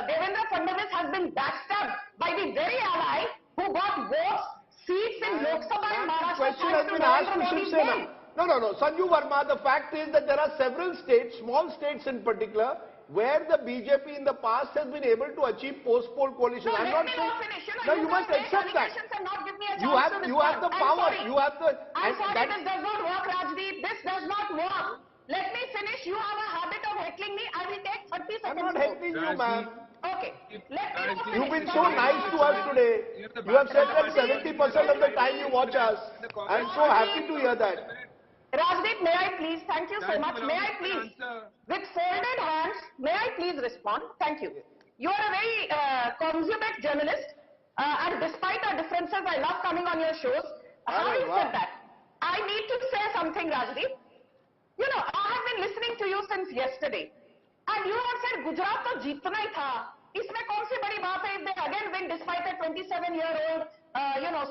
Devendra Fadnavis has been backstabbed by the very ally who got votes, seats in Lok Sabha in Maharashtra. Question has been asked to Shiv Sena. No, Sanju Verma, the fact is that there are several states, small states in particular, where the BJP in the past has been able to achieve post-poll coalition. No, I'm not saying. No, you must accept that. You have the power. You have the. I'm sorry, this does not work, Rajdeep. This does not work. Let me finish. You have a habit of heckling me. I will take 30 seconds. I'm not heckling you, ma'am. Okay. You've been so nice to us today. You have said that 70% of the time you watch us. I'm so happy to hear that. Rajdeep, may I please? Thank you so much. May I please? With folded hands, may I please respond? Thank you. You are a very consummate journalist, and despite our differences, I love coming on your shows. Having said that, I need to say something, Rajdeep. You know, I have been listening to you since yesterday, and you have said Gujarat to jeetna hi tha. Isme kaun si badi baat hai if they again win despite a 27-year-old,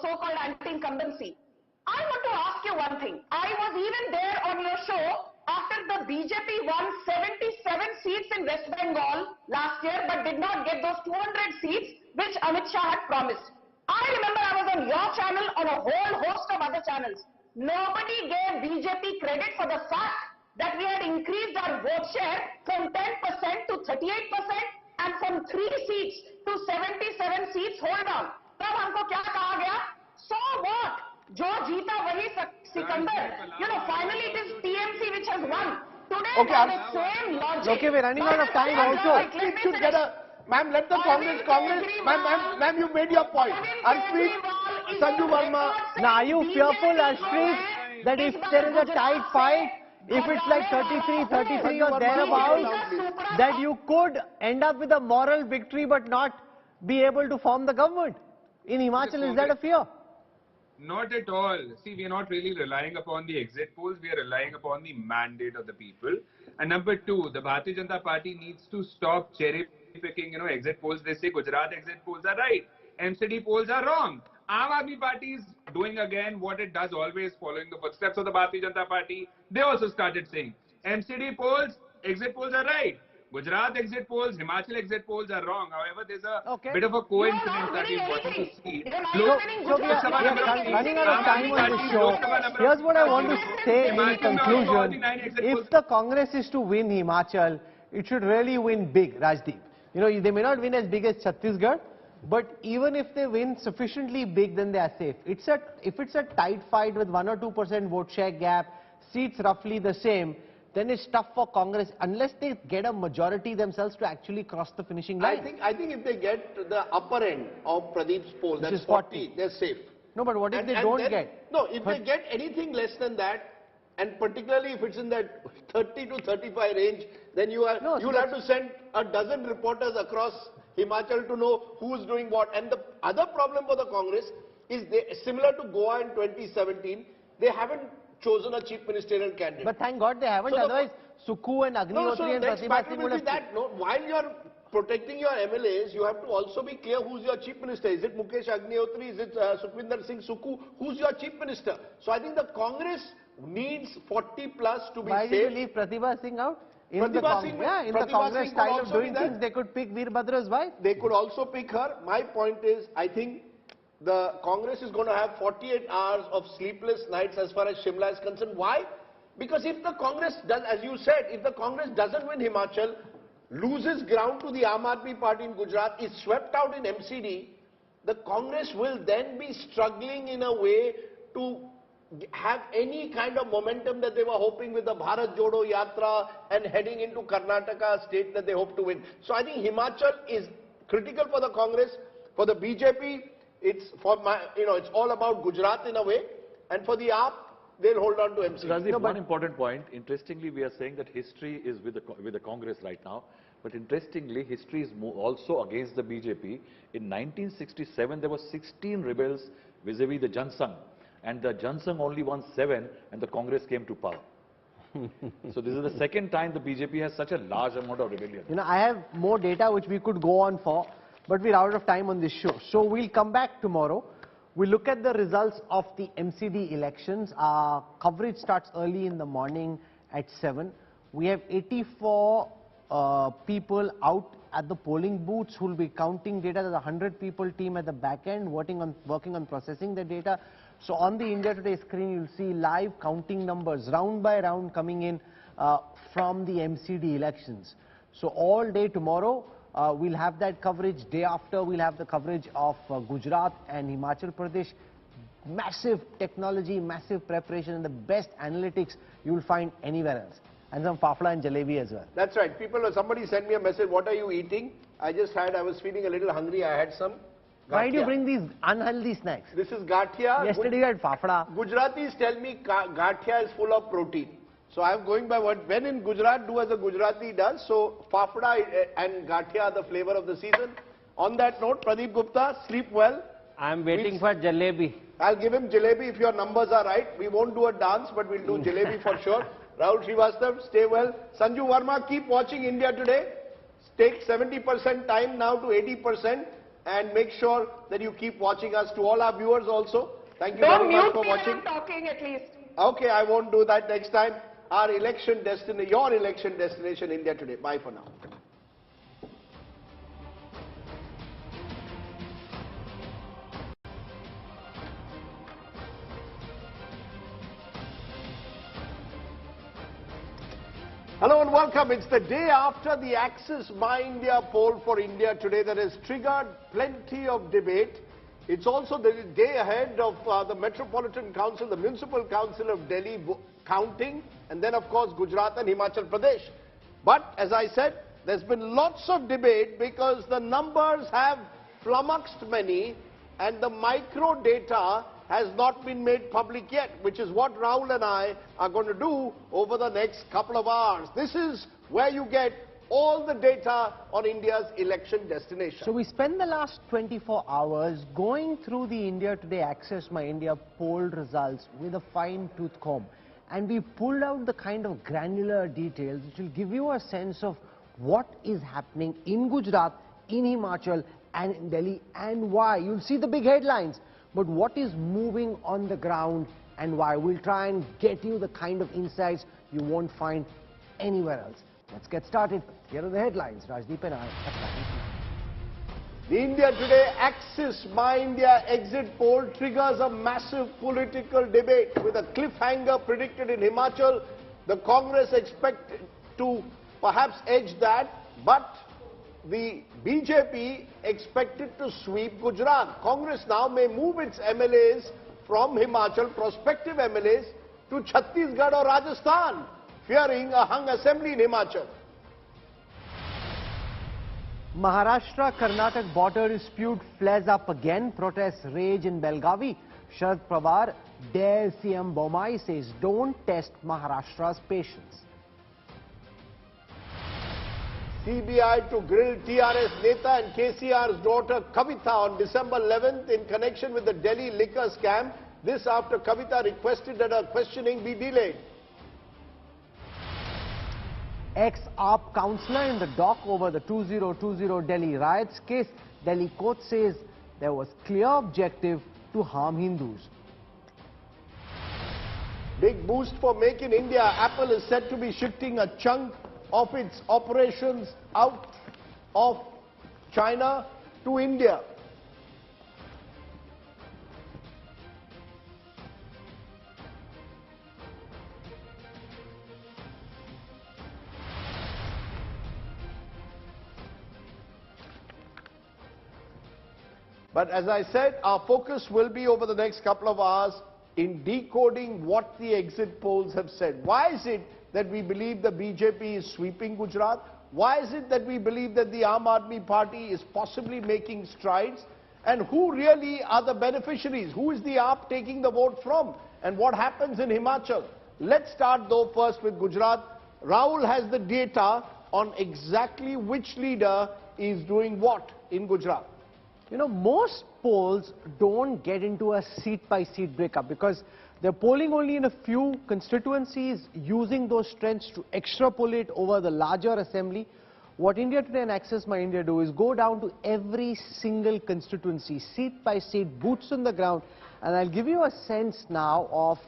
so-called anti-incumbency. I want to ask you one thing. I was even there on your show after the BJP won 77 seats in West Bengal last year, but did not get those 200 seats which Amit Shah had promised. I remember I was on your channel, on a whole host of other channels. Nobody gave BJP credit for the fact that we had increased our vote share from 10% to 38% and from 3 seats to 77 seats. Hold on. तब हमको क्या कहा गया? So what? जो जीता वही Sikandar. Finally it is TMC which has won. Today, the same logic. Okay, we're running out of time also. It should get a... Ma'am, let the Congress... Ma'am, you made your point. Arshpreet, Sanju Verma... Now, are you fearful, Arshpreet, that if there is a tight fight, if it's like 33 or thereabouts, that you could end up with a moral victory but not be able to form the government? In Himachal, is that a fear? Not at all. See, we are not really relying upon the exit polls. We are relying upon the mandate of the people. And number two, the Bharatiya Janata Party needs to stop cherry picking, exit polls. They say Gujarat exit polls are right. MCD polls are wrong. Aam Aadmi Party is doing again what it does always, following the footsteps of the Bharatiya Janata Party. They also started saying MCD polls, exit polls are right. Gujarat exit polls, Himachal exit polls are wrong. However, there's a bit of a coincidence that is important to see. So we are running out of time on this show. Here's what I want to say in conclusion. If the Congress is to win Himachal, it should really win big, Rajdeep. They may not win as big as Chhattisgarh, but even if they win sufficiently big, then they are safe. If it's a tight fight with 1 or 2% vote share gap, seats roughly the same, then it's tough for Congress unless they get a majority themselves to actually cross the finishing line. I think if they get the upper end of Pradeep's poll, that's 40, they're safe. No, but what if they don't get? No, if they get anything less than that, and particularly if it's in that 30 to 35 range, then you'll have to send a dozen reporters across Himachal to know who's doing what. And the other problem for the Congress is similar to Goa in 2017, they haven't chosen a chief ministerial candidate. But thank God they haven't, otherwise Sukhu and Agnihotri and Pratibha Singh would have... While you're protecting your MLAs, you have to also be clear who's your chief minister. Is it Mukesh Agnihotri? Is it Sukhvinder Singh Sukhu? Who's your chief minister? So I think the Congress needs 40 plus to be Why safe. Why did you leave Pratibha Singh out? In the Congress style of doing things, they could pick Veerbhadra's wife. They could also pick her. My point is, I think the Congress is going to have 48 hours of sleepless nights as far as Shimla is concerned. Why? Because if the Congress does, as you said, if the Congress doesn't win Himachal, loses ground to the Aam Aadmi Party in Gujarat, is swept out in MCD, the Congress will then be struggling in a way to have any kind of momentum that they were hoping with the Bharat Jodo Yatra and heading into Karnataka, state that they hope to win. So I think Himachal is critical for the Congress. For the BJP, it's it's all about Gujarat in a way, and for the AAP, they'll hold on to MC. Rajdeep, one important point. Interestingly, we are saying that history is with the Congress right now. But interestingly, history is also against the BJP. In 1967, there were 16 rebels vis-a-vis the Jansangh. And the Jansangh only won 7, and the Congress came to power. So this is the second time the BJP has such a large amount of rebellion. I have more data which we could go on for, but we're out of time on this show. So we'll come back tomorrow. We'll look at the results of the MCD elections. Our coverage starts early in the morning at 7. We have 84 people out at the polling booths who will be counting data. There's a 100-people team at the back end working on processing the data. So on the India Today screen, you'll see live counting numbers, round by round, coming in from the MCD elections. So all day tomorrow, we'll have that coverage. Day after, we'll have the coverage of Gujarat and Himachal Pradesh. Massive technology, massive preparation, and the best analytics you will find anywhere else. And some fafda and jalebi as well. That's right. Somebody sent me a message, what are you eating? I was feeling a little hungry. I had some gathia. Why do you bring these unhealthy snacks? This is gathia. Yesterday you had fafda. Gujaratis tell me gathia is full of protein. So I am going by what, when in Gujarat, do as a Gujarati does. So fafda and gathia are the flavor of the season. On that note, Pradeep Gupta, sleep well. I am waiting for jalebi. I'll give him jalebi if your numbers are right. We won't do a dance, but we'll do jalebi for sure. Rahul Srivastav, stay well. Sanju Verma, keep watching India Today. Take 70% time now to 80% and make sure that you keep watching us. To all our viewers also, thank you very much for watching. Don't mute me when I'm talking at least. Okay, I won't do that next time. Your election destination, India Today. Bye for now. Hello and welcome. It's the day after the Axis My India poll for India Today that has triggered plenty of debate. It's also the day ahead of the Metropolitan Council, the Municipal Council of Delhi counting, and then of course Gujarat and Himachal Pradesh. But as I said, there's been lots of debate because the numbers have flummoxed many and the micro data has not been made public yet, which is what Rahul and I are going to do over the next couple of hours. This is where you get all the data on India's election destination. So we spent the last 24 hours going through the India Today Access My India poll results with a fine-tooth comb. And we pulled out the kind of granular details which will give you a sense of what is happening in Gujarat, in Himachal and in Delhi and why. You'll see the big headlines. But what is moving on the ground and why? We'll try and get you the kind of insights you won't find anywhere else. Let's get started. Here are the headlines. Rajdeep and I. The India Today Axis My India exit poll triggers a massive political debate with a cliffhanger predicted in Himachal. The Congress expected to perhaps edge that, but the BJP expected to sweep Gujarat. Congress now may move its MLAs from Himachal, prospective MLAs, to Chhattisgarh or Rajasthan, fearing a hung assembly in Himachal. Maharashtra-Karnataka border dispute flares up again. Protests rage in Belgavi. Sharad Pawar dares CM Bommai, says don't test Maharashtra's patience. CBI to grill TRS Neta and KCR's daughter Kavita on December 11th in connection with the Delhi liquor scam. This after Kavita requested that her questioning be delayed. Ex-AAP councillor in the dock over the 2020 Delhi riots case. Delhi court says there was clear objective to harm Hindus. Big boost for Make in India. Apple is said to be shifting a chunk of its operations out of China to India. But as I said, our focus will be over the next couple of hours in decoding what the exit polls have said. Why is it that we believe the BJP is sweeping Gujarat? Why is it that we believe that the Aam Aadmi Party is possibly making strides? And who really are the beneficiaries? Who is the AAP taking the vote from? And what happens in Himachal? Let's start though first with Gujarat. Rahul has the data on exactly which leader is doing what in Gujarat. You know, most polls don't get into a seat-by-seat breakup because they're polling only in a few constituencies, using those strengths to extrapolate over the larger assembly. What India Today and Access My India do is go down to every single constituency, seat by seat, boots on the ground, and I'll give you a sense now of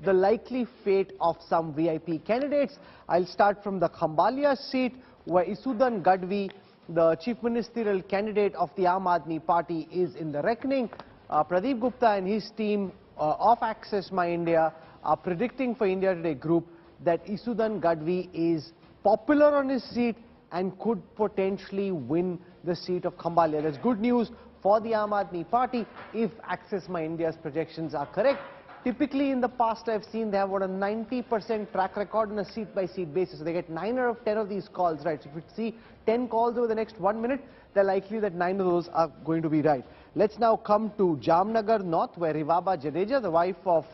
the likely fate of some VIP candidates. I'll start from the Khambhalia seat, where Isudan Gadvi, the chief ministerial candidate of the Aam Aadmi Party, is in the reckoning. Pradeep Gupta and his team of Access My India are predicting for India Today Group that Isudan Gadvi is popular on his seat and could potentially win the seat of Khambhalia. That's good news for the Aam Aadmi Party if Access My India's projections are correct. Typically in the past I've seen they have about a 90% track record on a seat-by-seat basis. So they get 9 out of 10 of these calls right. So if you see 10 calls over the next 1 minute, they're likely that 9 of those are going to be right. Let's now come to Jamnagar North, where Rivaba Jadeja, the wife of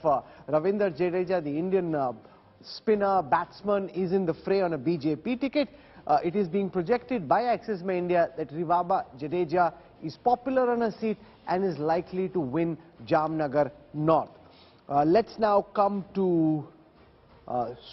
Ravinder Jadeja, the Indian spinner, batsman, is in the fray on a BJP ticket. It is being projected by Access My India that Rivaba Jadeja is popular on a seat and is likely to win Jamnagar North. Let's now come to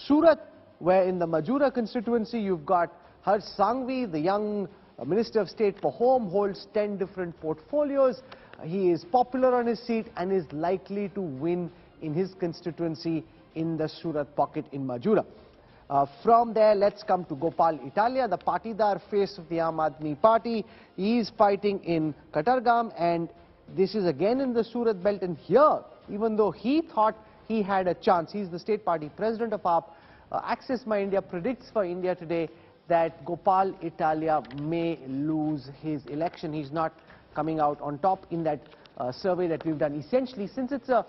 Surat, where in the Majura constituency you've got Harsh Sanghvi, the young Minister of State for Home, holds 10 different portfolios. He is popular on his seat and is likely to win in his constituency in the Surat pocket in Majura. From there, let's come to Gopal Italia, the Patidar face of the Aam Aadmi Party. He is fighting in Katargam, and this is again in the Surat belt. And here, even though he thought he had a chance, he's the state party president of AAP, Access My India predicts for India Today that Gopal Italia may lose his election. He's not coming out on top in that survey that we've done. Essentially, since it's a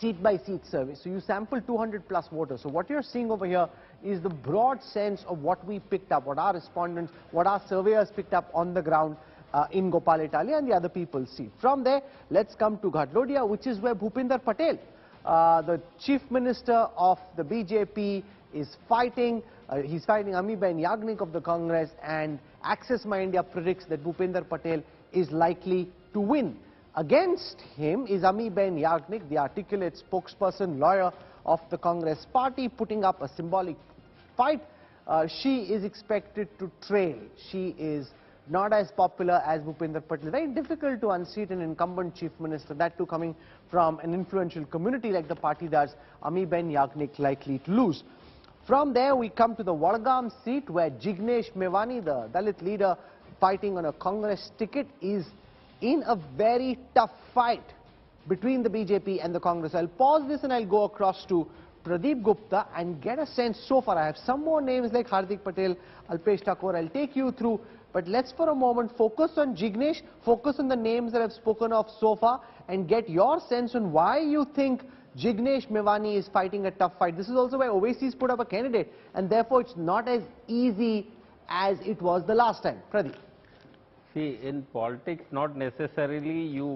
seat-by-seat survey, so you sample 200 plus voters. So what you're seeing over here is the broad sense of what we picked up, what our respondents, what our surveyors picked up on the ground in Gopal Italia and the other people see. From there, let's come to Ghatlodia, which is where Bhupinder Patel, the chief minister of the BJP, is fighting. He's fighting Amiben Yagnik of the Congress, and Access My India predicts that Bhupinder Patel is likely to win. Against him is Amiben Yagnik, the articulate spokesperson, lawyer of the Congress party, putting up a symbolic fight. She is expected to trail. She is not as popular as Bhupinder Patel. Very difficult to unseat an incumbent chief minister, that too coming from an influential community like the party does. Amiben Yagnik likely to lose. From there we come to the Vadgam seat, where Jignesh Mevani, the Dalit leader fighting on a Congress ticket, is in a very tough fight between the BJP and the Congress. I'll pause this and I'll go across to Pradeep Gupta and get a sense so far. I have some more names like Hardik Patel, Alpesh Thakur, I'll take you through. But let's for a moment focus on Jignesh, focus on the names that I've spoken of so far, and get your sense on why you think Jignesh Mevani is fighting a tough fight. This is also why Owaisi's put up a candidate, and therefore it's not as easy as it was the last time. Pradeep. See, in politics, not necessarily you